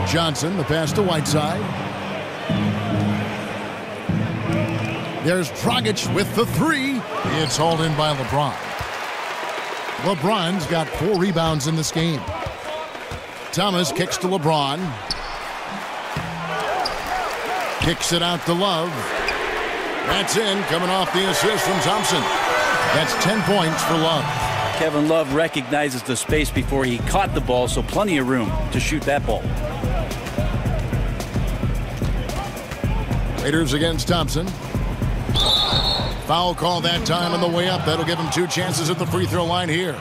Johnson, the pass to Whiteside. There's Dragic with the 3. It's hauled in by LeBron. LeBron's got 4 rebounds in this game. Thomas kicks to LeBron. Kicks it out to Love. That's in, coming off the assist from Thompson. That's 10 points for Love. Kevin Love recognizes the space before he caught the ball, so plenty of room to shoot that ball. Raiders against Thompson. Foul call that time on the way up. That'll give him 2 chances at the free throw line here.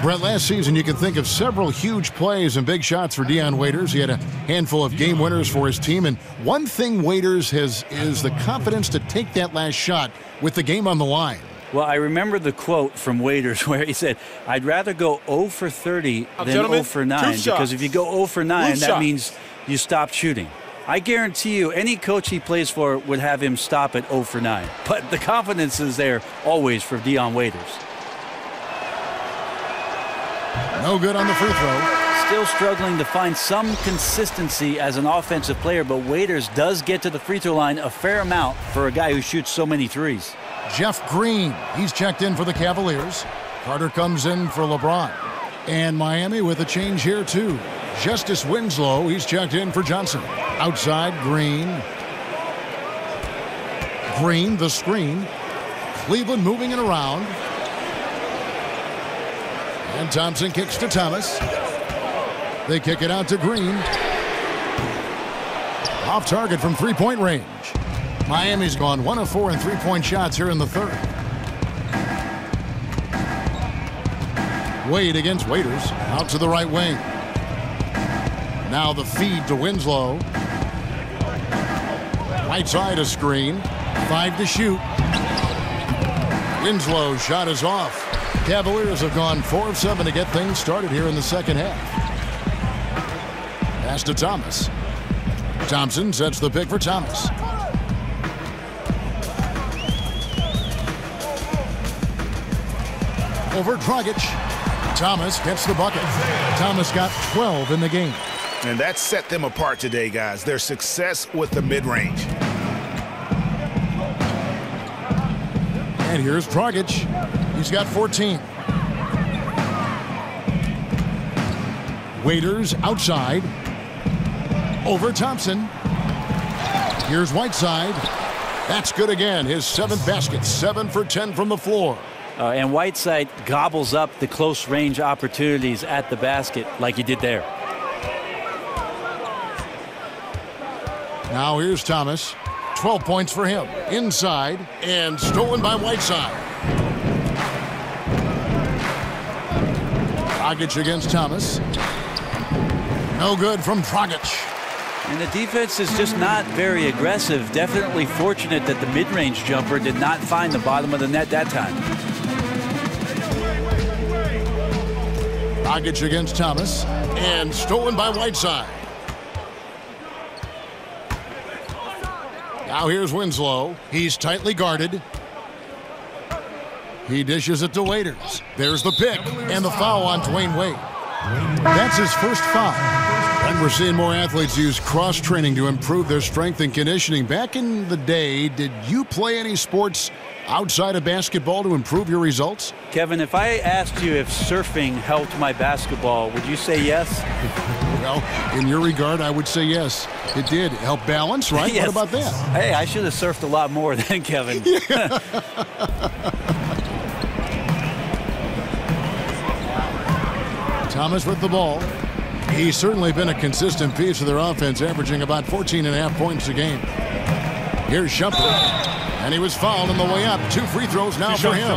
Brett, last season you can think of several huge plays and big shots for Dion Waiters. He had a handful of game winners for his team, and one thing Waiters has is the confidence to take that last shot with the game on the line. Well, I remember the quote from Waiters where he said, I'd rather go 0 for 30 than 0 for 9, because if you go 0 for 9, that means you stopped shooting. I guarantee you any coach he plays for would have him stop at 0 for 9. But the confidence is there always for Dion Waiters. No good on the free throw. Still struggling to find some consistency as an offensive player, but Waiters does get to the free throw line a fair amount for a guy who shoots so many threes. Jeff Green, he's checked in for the Cavaliers. Carter comes in for LeBron. And Miami with a change here, too. Justice Winslow, he's checked in for Johnson. Outside, Green. Green, the screen. Cleveland moving it around. And Thompson kicks to Thomas. They kick it out to Green. Off target from three-point range. Miami's gone 1 of 4 in three-point shots here in the third. Wade against Waiters. Out to the right wing. Now the feed to Winslow. Right side a screen. 5 to shoot. Winslow's shot is off. Cavaliers have gone 4 of 7 to get things started here in the second half. Pass to Thomas. Thompson sets the pick for Thomas. Over Dragic. Thomas gets the bucket. Thomas got 12 in the game. And that set them apart today, guys. Their success with the mid-range. And here's Dragic. He's got 14. Waiters outside. Over Thompson. Here's Whiteside. That's good again. His 7th basket. 7 for 10 from the floor. And Whiteside gobbles up the close range opportunities at the basket like he did there. Now here's Thomas. 12 points for him. Inside and stolen by Whiteside. Dragic against Thomas. No good from Dragic. And the defense is just not very aggressive. Definitely fortunate that the mid-range jumper did not find the bottom of the net that time. Dragic against Thomas. And stolen by Whiteside. Now here's Winslow. He's tightly guarded. He dishes it to Waiters. There's the pick and the foul on Dwayne Wade. That's his first foul. And we're seeing more athletes use cross-training to improve their strength and conditioning. Back in the day, did you play any sports outside of basketball to improve your results? Kevin, if I asked you if surfing helped my basketball, would you say yes? Well, in your regard, I would say yes. It did help balance, right? Yes. What about that? Hey, I should have surfed a lot more than Kevin. Thomas with the ball. He's certainly been a consistent piece of their offense, averaging about 14.5 points a game. Here's Shumpert. And he was fouled on the way up. 2 free throws now for him.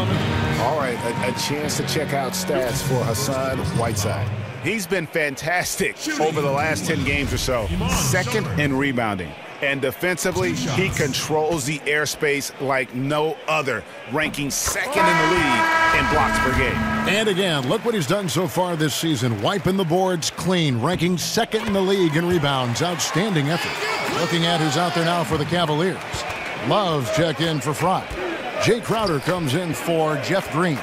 All right, a chance to check out stats for Hassan Whiteside. He's been fantastic over the last 10 games or so. 2nd in rebounding. And defensively, he controls the airspace like no other, ranking 2nd in the league in blocks per game. And again, look what he's done so far this season. Wiping the boards clean, ranking 2nd in the league in rebounds. Outstanding effort. Looking at who's out there now for the Cavaliers. Love check in for Fry. Jay Crowder comes in for Jeff Green.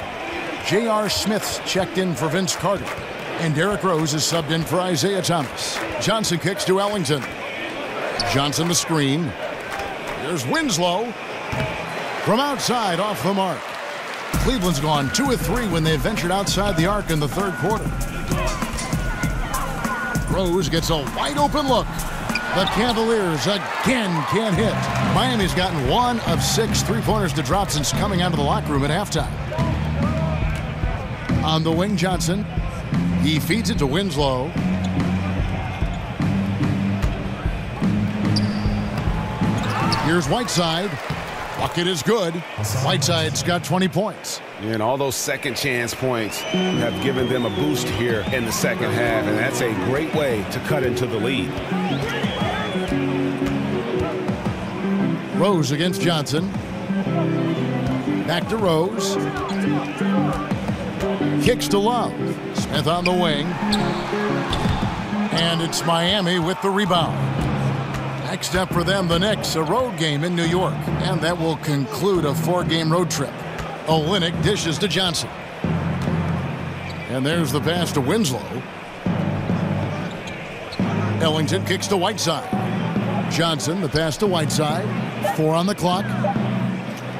J.R. Smith's checked in for Vince Carter. And Derrick Rose is subbed in for Isaiah Thomas. Johnson kicks to Ellington. Johnson the screen. Here's Winslow. From outside, off the mark. Cleveland's gone 2 of 3 when they ventured outside the arc in the third quarter. Rose gets a wide open look. The Cavaliers again can't hit. Miami's gotten 1 of 6 three-pointers to drop since coming out of the locker room at halftime. On the wing, Johnson. He feeds it to Winslow. Here's Whiteside. Bucket is good. Whiteside's got 20 points. And all those second chance points have given them a boost here in the second half, and that's a great way to cut into the lead. Rose against Johnson. Back to Rose. Kicks to Love. Smith on the wing. And it's Miami with the rebound. Next up for them, the Knicks, a road game in New York. And that will conclude a 4-game road trip. Olynyk dishes to Johnson. And there's the pass to Winslow. Ellington kicks to Whiteside. Johnson, the pass to Whiteside. 4 on the clock.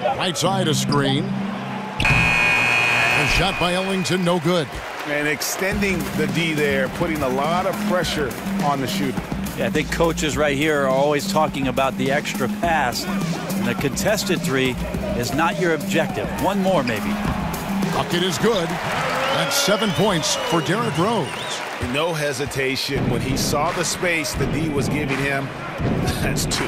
Right side a screen. A shot by Ellington, no good. And extending the D there, putting a lot of pressure on the shooter. Yeah, I think coaches right here are always talking about the extra pass. And the contested three is not your objective. One more, maybe. Bucket is good. That's 7 points for Derrick Rose. No hesitation. When he saw the space the D was giving him, that's 2.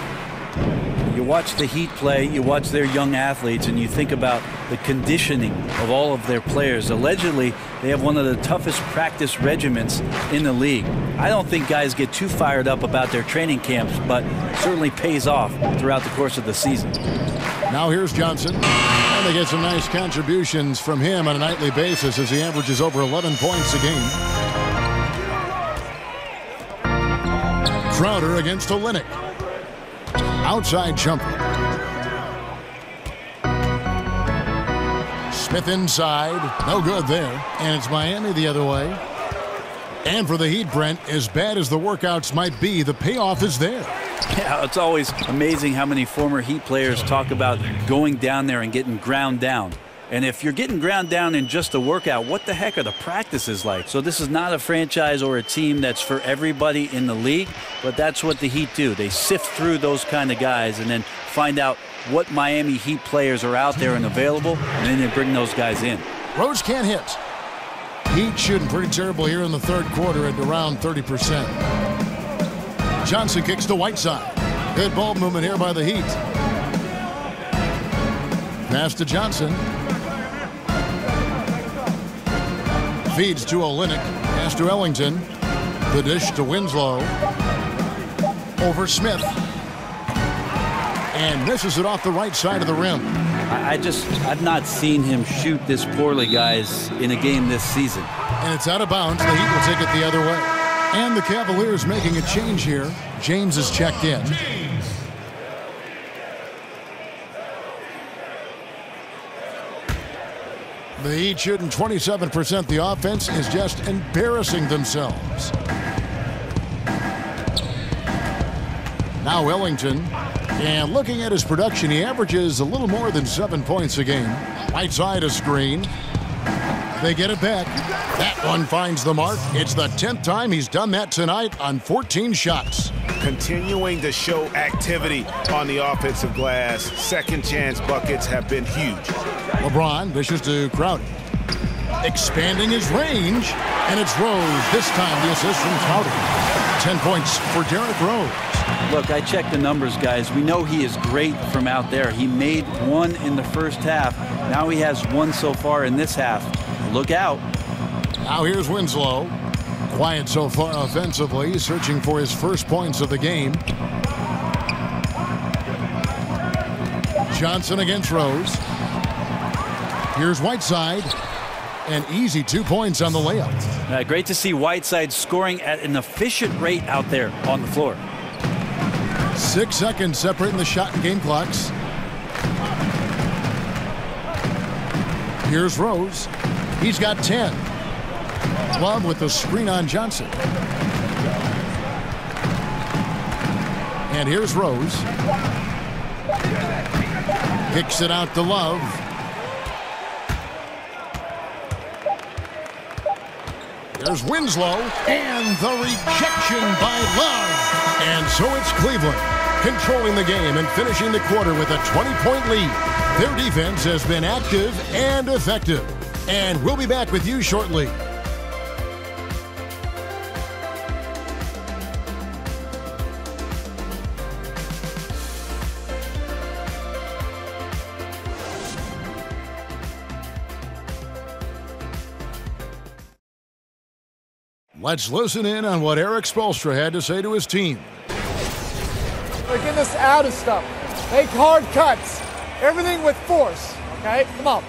You watch the Heat play, you watch their young athletes, and you think about the conditioning of all of their players. Allegedly, they have one of the toughest practice regimens in the league. I don't think guys get too fired up about their training camps, but it certainly pays off throughout the course of the season. Now here's Johnson. And they get some nice contributions from him on a nightly basis as he averages over 11 points a game. Crowder against Olynyk. Outside jumper. Smith inside. No good there. And it's Miami the other way. And for the Heat, Brent, as bad as the workouts might be, the payoff is there. Yeah, it's always amazing how many former Heat players talk about going down there and getting ground down. And if you're getting ground down in just a workout, what the heck are the practices like? So this is not a franchise or a team that's for everybody in the league, but that's what the Heat do. They sift through those kind of guys and then find out what Miami Heat players are out there and available, and then they bring those guys in. Rose can't hit. Heat shooting pretty terrible here in the third quarter at around 30%. Johnson kicks to Whiteside. Good ball movement here by the Heat. Pass to Johnson. Feeds to Olynyk. Pass to Ellington. The dish to Winslow. Over Smith. And misses it off the right side of the rim. I've not seen him shoot this poorly, guys, in a game this season. And it's out of bounds. The Heat will take it the other way. And the Cavaliers making a change here. James is checked in. The Heat shooting 27%. The offense is just embarrassing themselves. Now Ellington. And looking at his production, he averages a little more than 7 points a game. Right side a screen. They get it back. That one finds the mark. It's the 10th time he's done that tonight on 14 shots. Continuing to show activity on the offensive glass. Second chance buckets have been huge. LeBron dishes to Crowder. Expanding his range. And it's Rose. This time the assist from Crowder. 10 points for Derrick Rose. Look, I checked the numbers, guys. We know he is great from out there. He made one in the first half. Now he has one so far in this half. Look out. Now here's Winslow. Quiet so far offensively, searching for his first points of the game. Johnson against Rose. Here's Whiteside. An easy 2 points on the layup. Great to see Whiteside scoring at an efficient rate out there on the floor. 6 seconds separating the shot and game clocks. Here's Rose. He's got 10. Love with the screen on Johnson. And here's Rose. Kicks it out to Love. There's Winslow. And the rejection by Love. And so it's Cleveland controlling the game and finishing the quarter with a 20-point lead. Their defense has been active and effective. And we'll be back with you shortly. Let's listen in on what Eric Spoelstra had to say to his team. They're getting us out of stuff. Make hard cuts. Everything with force, okay? Come on.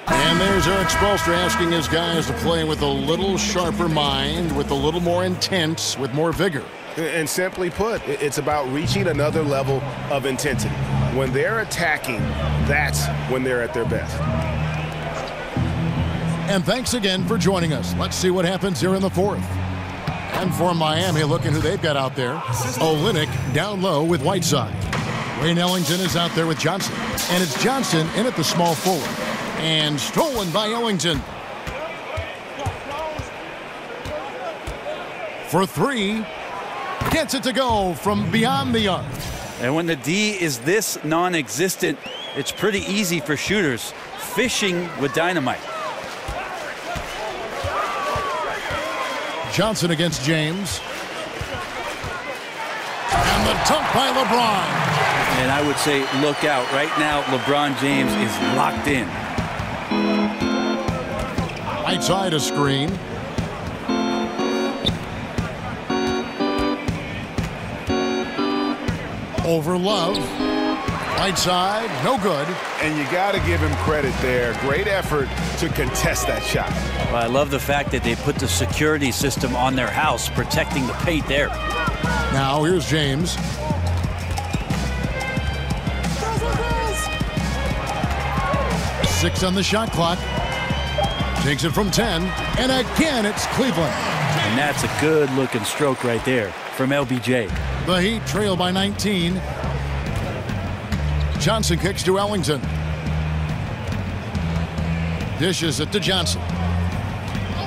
And there's Eric Spoelstra asking his guys to play with a little sharper mind, with a little more intense, with more vigor. And simply put, it's about reaching another level of intensity. When they're attacking, that's when they're at their best. And thanks again for joining us. Let's see what happens here in the fourth. And for Miami, looking who they've got out there. Olynyk down low with Whiteside. Wayne Ellington is out there with Johnson. And it's Johnson in at the small forward. And stolen by Ellington. For three. Gets it to go from beyond the arc. And when the D is this non-existent, it's pretty easy for shooters. Fishing with dynamite. Johnson against James. And the dunk by LeBron. And I would say look out. Right now, LeBron James is locked in. Right side a screen. Over Love. Right side, no good. And you got to give him credit there. Great effort to contest that shot. Well, I love the fact that they put the security system on their house, protecting the paint there. Now here's James. Six on the shot clock. Takes it from 10. And again, it's Cleveland. And that's a good-looking stroke right there from LBJ. The Heat trail by 19. Johnson kicks to Ellington. Dishes it to Johnson.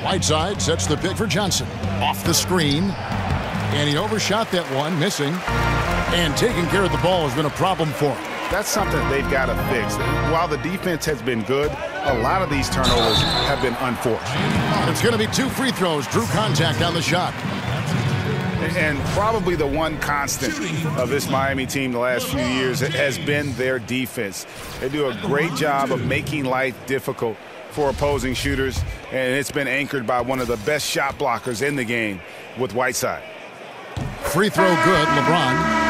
Whiteside sets the pick for Johnson. Off the screen. And he overshot that one, missing. And taking care of the ball has been a problem for him. That's something they've got to fix. While the defense has been good, a lot of these turnovers have been unforced. It's going to be 2 free throws. Drew contact on the shot. And probably the one constant of this Miami team the last few years has been their defense. They do a great job of making life difficult for opposing shooters, and it's been anchored by one of the best shot blockers in the game with Whiteside. Free throw good, LeBron.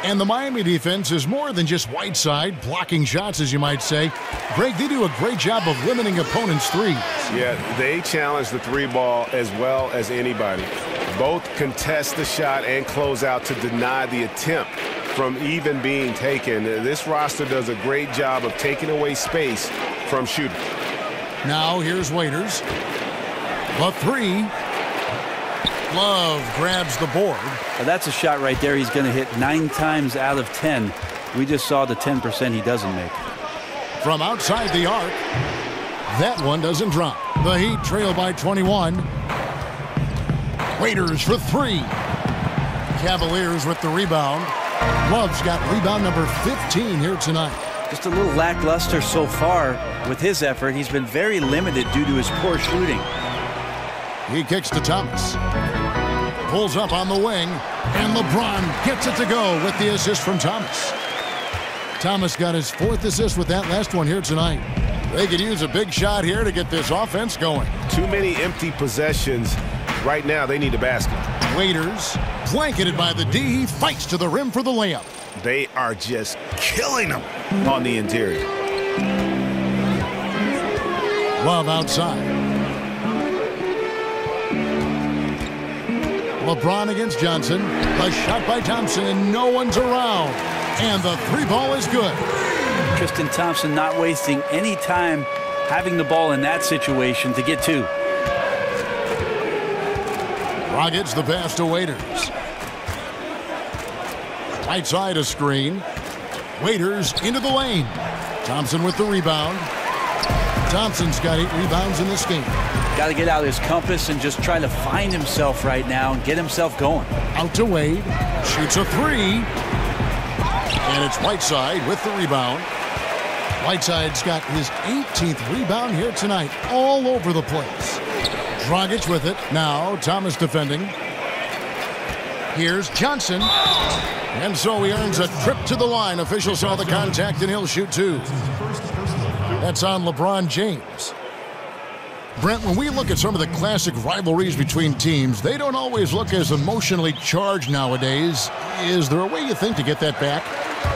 And the Miami defense is more than just Whiteside blocking shots, as you might say. Greg, they do a great job of limiting opponents' threes. Yeah, they challenge the three ball as well as anybody. Both contest the shot and close out to deny the attempt from even being taken. This roster does a great job of taking away space from shooters. Now here's Waiters. The three. Love grabs the board. Well, that's a shot right there he's going to hit 9 times out of 10. We just saw the 10% he doesn't make. From outside the arc. That one doesn't drop. The Heat trail by 21. Waiters for three. Cavaliers with the rebound. Love's got rebound number 15 here tonight. Just a little lackluster so far with his effort. He's been very limited due to his poor shooting. He kicks to Thomas. Pulls up on the wing. And LeBron gets it to go with the assist from Thomas. Thomas got his 4th assist with that last one here tonight. They could use a big shot here to get this offense going. Too many empty possessions. Right now, they need a basket. Waiters, blanketed by the D. He fights to the rim for the layup. They are just killing them on the interior. Love outside. LeBron against Johnson. A shot by Thompson, and no one's around. And the three ball is good. Tristan Thompson not wasting any time having the ball in that situation to get 2. Rockets the pass to Waiters. Right side a screen. Waiters into the lane. Thompson with the rebound. Thompson's got 8 rebounds in this game. Got to get out of his compass and just try to find himself right now and get himself going. Out to Wade. Shoots a 3. And it's Whiteside with the rebound. Whiteside's got his 18th rebound here tonight. All over the place. Dragic with it. Now Thomas defending. Here's Johnson. And so he earns a trip to the line. Official saw the contact and he'll shoot 2. That's on LeBron James. Brent, when we look at some of the classic rivalries between teams, they don't always look as emotionally charged nowadays. Is there a way you think to get that back?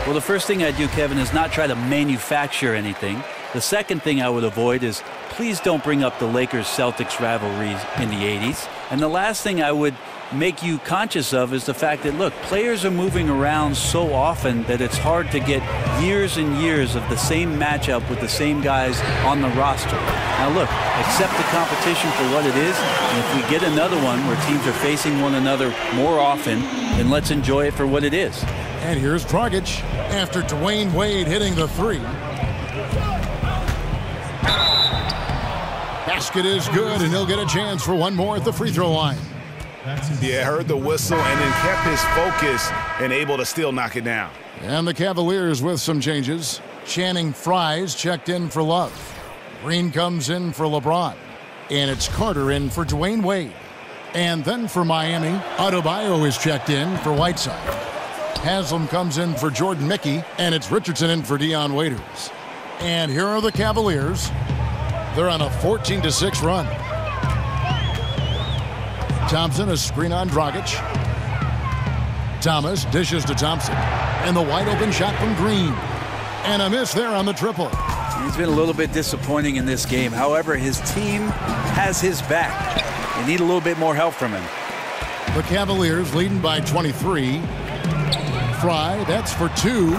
Well, the first thing I do, Kevin, is not try to manufacture anything. The second thing I would avoid is please don't bring up the Lakers-Celtics rivalries in the 80s. And the last thing I would make you conscious of is the fact that, look, players are moving around so often that it's hard to get years and years of the same matchup with the same guys on the roster. Now, look, accept the competition for what it is, and if we get another one where teams are facing one another more often, then let's enjoy it for what it is. And here's Dragic after Dwayne Wade hitting the three. Basket is good, and he'll get a chance for one more at the free throw line. Yeah, heard the whistle and then kept his focus and able to still knock it down. And the Cavaliers with some changes. Channing Frye's checked in for Love. Green comes in for LeBron. And it's Carter in for Dwayne Wade. And then for Miami, Adebayo is checked in for Whiteside. Haslam comes in for Jordan Mickey, and it's Richardson in for Dion Waiters. And here are the Cavaliers. They're on a 14-6 run. Thompson, a screen on Dragic. Thomas dishes to Thompson. And the wide open shot from Green. And a miss there on the triple. He's been a little bit disappointing in this game. However, his team has his back. They need a little bit more help from him. The Cavaliers leading by 23. Frye, that's for 2.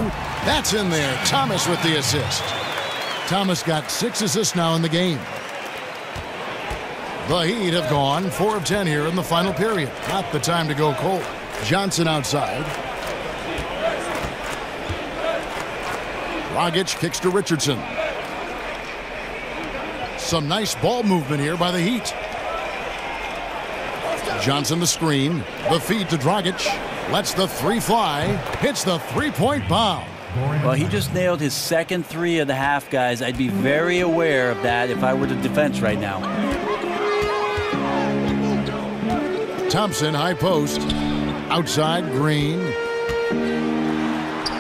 That's in there. Thomas with the assist. Thomas got 6 assists now in the game. The Heat have gone 4 of 10 here in the final period. Not the time to go cold. Johnson outside. Dragic kicks to Richardson. Some nice ball movement here by the Heat. Johnson the screen. The feed to Dragic. Lets the three fly. Hits the three-point bomb. Well, he just nailed his second three of the half, guys. I'd be very aware of that if I were the defense right now. Thompson, high post. Outside, Green.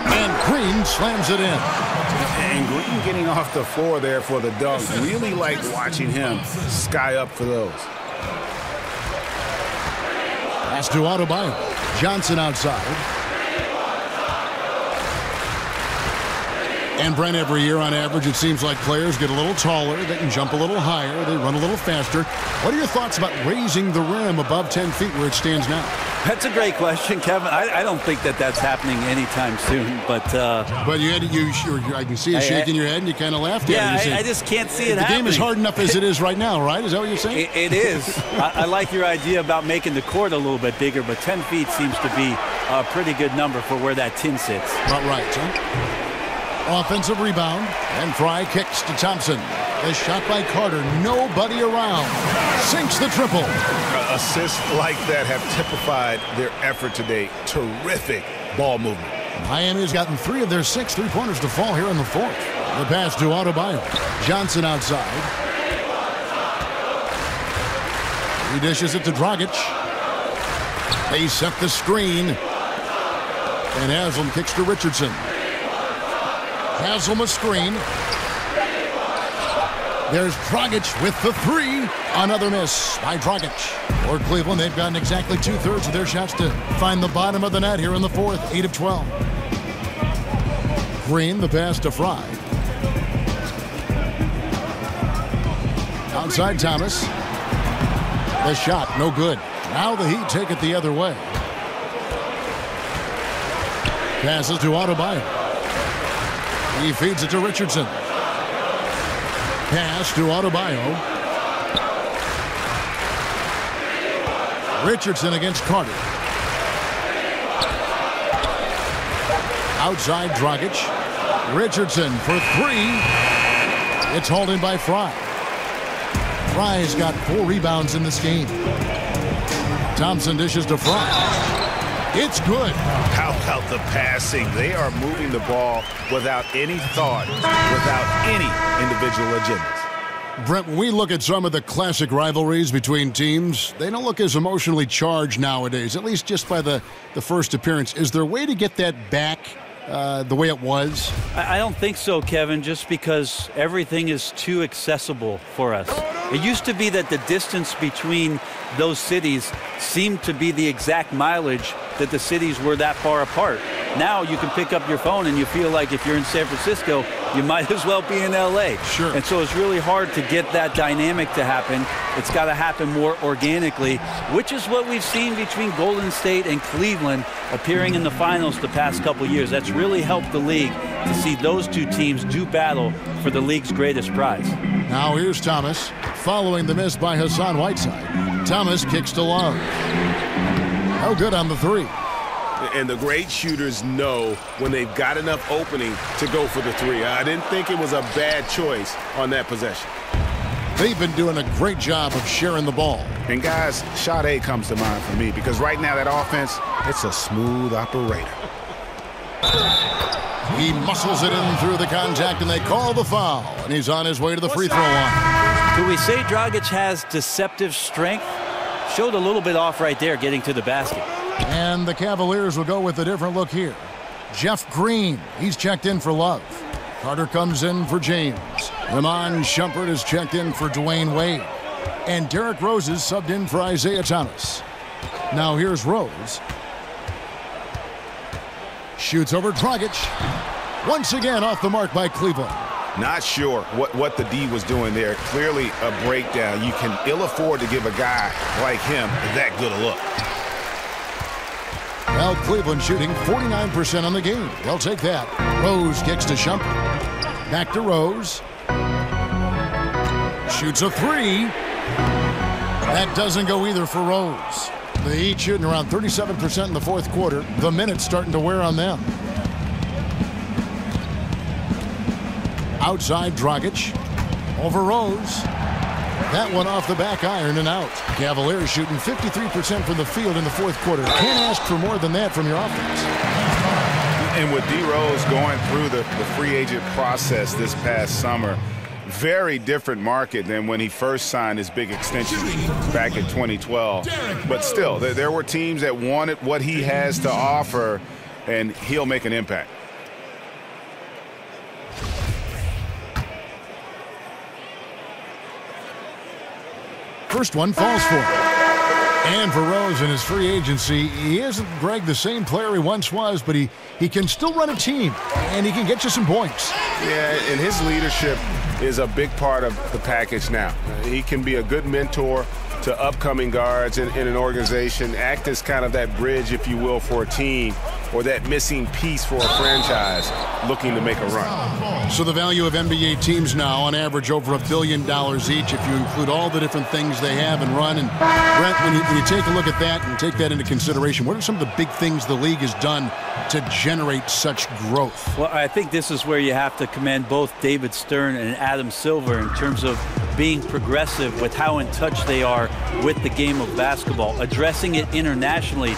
And Green slams it in. And Green getting off the floor there for the dunk. Really like watching him sky up for those. Pass to Adebayo. Johnson outside. And Brent, every year on average, it seems like players get a little taller, they can jump a little higher, they run a little faster. What are your thoughts about raising the rim above 10 feet where it stands now? That's a great question, Kevin. I don't think that that's happening anytime soon. But you had I can see you shaking your head and you kind of laughed at it. I just can't see it happening. The game is hard enough as it is right now, right? Is that what you're saying? It is. I like your idea about making the court a little bit bigger, but 10 feet seems to be a pretty good number for where that tin sits. About right, huh? Offensive rebound, and Frye kicks to Thompson. A shot by Carter, nobody around. Sinks the triple. Assists like that have typified their effort today. Terrific ball movement. Miami's gotten 3 of their 6 three-pointers to fall here in the fourth. The pass to Adebayo. Johnson outside. He dishes it to Dragic. They set the screen. And Haslam kicks to Richardson. Haslam a screen. There's Dragic with the 3. Another miss by Dragic. For Cleveland, they've gotten exactly 2/3 of their shots to find the bottom of the net here in the fourth. 8 of 12. Green, the pass to Frye. Outside Thomas. The shot, no good. Now the Heat take it the other way. Passes to Adebayo. He feeds it to Richardson. Pass to Adebayo. Richardson against Carter. Outside Dragic. Richardson for 3. It's hauled in by Frye. Frye's got 4 rebounds in this game. Thompson dishes to Frye. It's good. How about the passing? They are moving the ball without any thought, without any individual agendas. Brent, when we look at some of the classic rivalries between teams, they don't look as emotionally charged nowadays, at least just by the first appearance. Is there a way to get that back the way it was? I don't think so, Kevin, just because everything is too accessible for us. It used to be that the distance between those cities seemed to be the exact mileage that the cities were that far apart. Now you can pick up your phone and you feel like if you're in San Francisco, you might as well be in L.A. Sure. And so it's really hard to get that dynamic to happen. It's got to happen more organically, which is what we've seen between Golden State and Cleveland appearing in the finals the past couple years. That's really helped the league to see those two teams do battle for the league's greatest prize. Now here's Thomas following the miss by Hassan Whiteside. Thomas kicks to Love. No good on the three. And the great shooters know when they've got enough opening to go for the three. I didn't think it was a bad choice on that possession. They've been doing a great job of sharing the ball. And guys, Sade comes to mind for me because right now that offense, it's a smooth operator. He muscles it in through the contact, and they call the foul. And he's on his way to the free throw line. Could we say Dragic has deceptive strength? Showed a little bit off right there getting to the basket. And the Cavaliers will go with a different look here. Jeff Green, he's checked in for Love. Carter comes in for James. Iman Shumpert is checked in for Dwayne Wade. And Derrick Rose is subbed in for Isaiah Thomas. Now here's Rose. Shoots over Dragic. Once again off the mark by Cleveland. Not sure what the D was doing there. Clearly a breakdown. You can ill afford to give a guy like him that good a look. Well, Cleveland shooting 49% on the game. They'll take that. Rose kicks to Shumpert. Back to Rose. Shoots a three. That doesn't go either for Rose. The Heat shooting around 37% in the fourth quarter. The minutes starting to wear on them. Outside Dragic. Over Rose. That one off the back iron and out. Cavaliers shooting 53% from the field in the fourth quarter. Can't ask for more than that from your offense. And with D. Rose going through the free agent process this past summer, very different market than when he first signed his big extension back in 2012. But still, there were teams that wanted what he has to offer, and he'll make an impact. First one falls for him. And for Rose in his free agency, he isn't, Greg, the same player he once was, but he can still run a team, and he can get you some points. Yeah, and his leadership is a big part of the package now. He can be a good mentor to upcoming guards in an organization, act as kind of that bridge, if you will, for a team, or that missing piece for a franchise looking to make a run. So the value of NBA teams now on average over $1 billion each if you include all the different things they have and run. And Brent, when you take a look at that and take that into consideration, what are some of the big things the league has done to generate such growth? Well, I think this is where you have to commend both David Stern and Adam Silver in terms of being progressive with how in touch they are with the game of basketball, addressing it internationally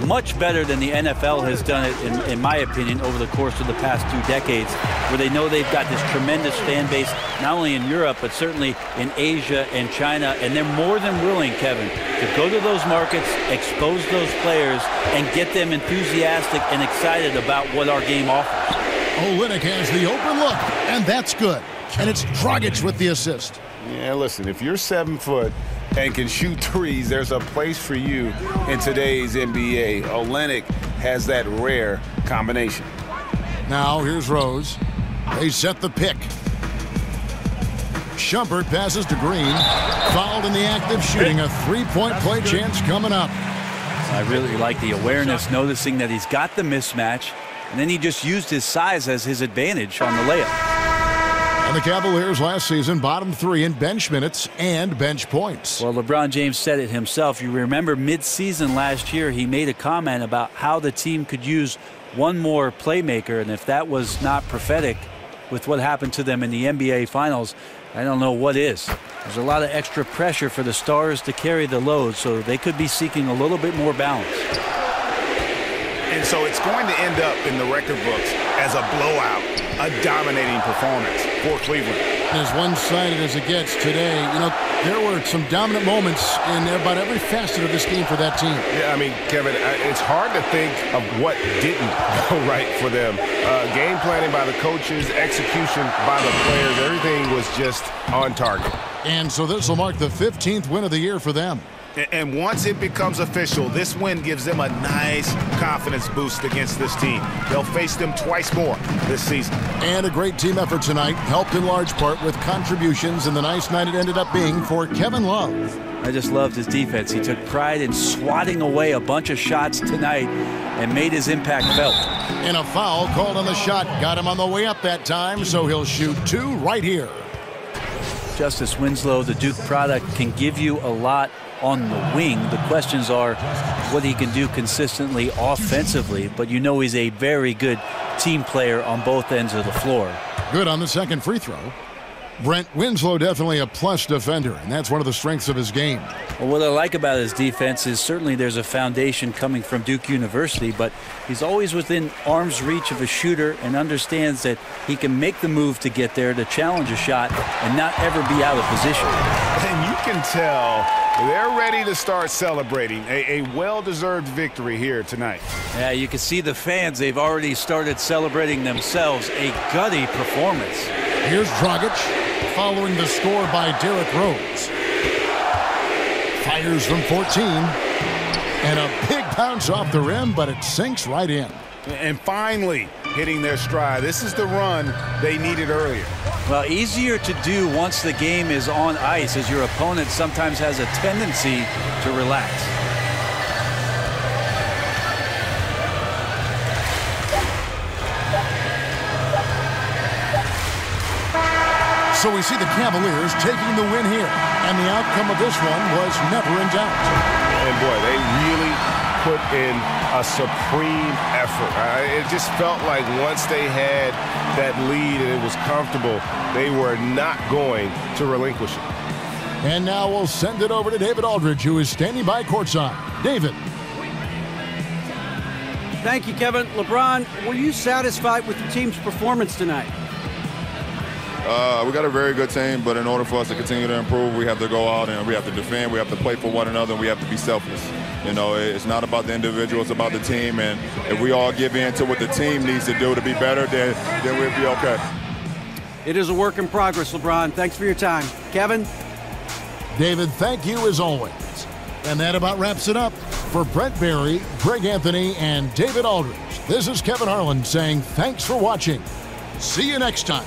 much better than the NFL has done it, in my opinion, over the course of the past 2 decades, where they know they've got this tremendous fan base, not only in Europe, but certainly in Asia and China, and they're more than willing, Kevin, to go to those markets, expose those players, and get them enthusiastic and excited about what our game offers. Olynyk has the open look, and that's good. And it's Dragic with the assist. Yeah, listen, if you're 7 foot and can shoot threes, there's a place for you in today's NBA. Olynyk has that rare combination. Now here's Rose. They set the pick. Shumpert passes to Green. Fouled in the act of shooting. A three-point play chance coming up. I really like the awareness, noticing that he's got the mismatch, and then he just used his size as his advantage on the layup. And the Cavaliers last season bottom 3 in bench minutes and bench points. Well, LeBron James said it himself. You remember mid-season last year, he made a comment about how the team could use one more playmaker, and if that was not prophetic with what happened to them in the NBA Finals, I don't know what is. There's a lot of extra pressure for the stars to carry the load, so they could be seeking a little bit more balance. And so it's going to end up in the record books as a blowout, a dominating performance for Cleveland. As one-sided as it gets today, you know, there were some dominant moments in about every facet of this game for that team. Yeah, I mean, Kevin, it's hard to think of what didn't go right for them. Game planning by the coaches, execution by the players, everything was just on target. And so this will mark the 15th win of the year for them. And once it becomes official, this win gives them a nice confidence boost against this team. They'll face them twice more this season. And a great team effort tonight, helped in large part with contributions, and the nice night it ended up being for Kevin Love. I just loved his defense. He took pride in swatting away a bunch of shots tonight and made his impact felt. And a foul called on the shot. Got him on the way up that time, so he'll shoot 2 right here. Justice Winslow, the Duke product, can give you a lot on the wing. The questions are what he can do consistently offensively, but you know he's a very good team player on both ends of the floor. Good on the second free throw. Brent Winslow definitely a plus defender, and that's one of the strengths of his game. Well, what I like about his defense is certainly there's a foundation coming from Duke University, but he's always within arm's reach of a shooter and understands that he can make the move to get there, to challenge a shot, and not ever be out of position. And you can tell they're ready to start celebrating a well-deserved victory here tonight. Yeah, you can see the fans. They've already started celebrating themselves. A gutty performance. Here's Dragic, following the score by Derrick Rose. Fires from 14. And a big bounce off the rim, but it sinks right in. And finally hitting their stride. This is the run they needed earlier. Well, easier to do once the game is on ice, as your opponent sometimes has a tendency to relax. So we see the Cavaliers taking the win here, and the outcome of this one was never in doubt. And boy, they really put in a supreme effort. It just felt like once they had that lead and it was comfortable, they were not going to relinquish it. And now we'll send it over to David Aldridge, who is standing by courtside. David. Thank you, Kevin. LeBron, were you satisfied with the team's performance tonight? We got a very good team, but in order for us to continue to improve, we have to go out and we have to defend, we have to play for one another, and we have to be selfless. You know, it's not about the individual, it's about the team, and if we all give in to what the team needs to do to be better, then we'll be okay. It is a work in progress, LeBron. Thanks for your time. Kevin? David, thank you as always. And that about wraps it up. For Brent Barry, Greg Anthony, and David Aldridge, this is Kevin Harlan saying thanks for watching. See you next time.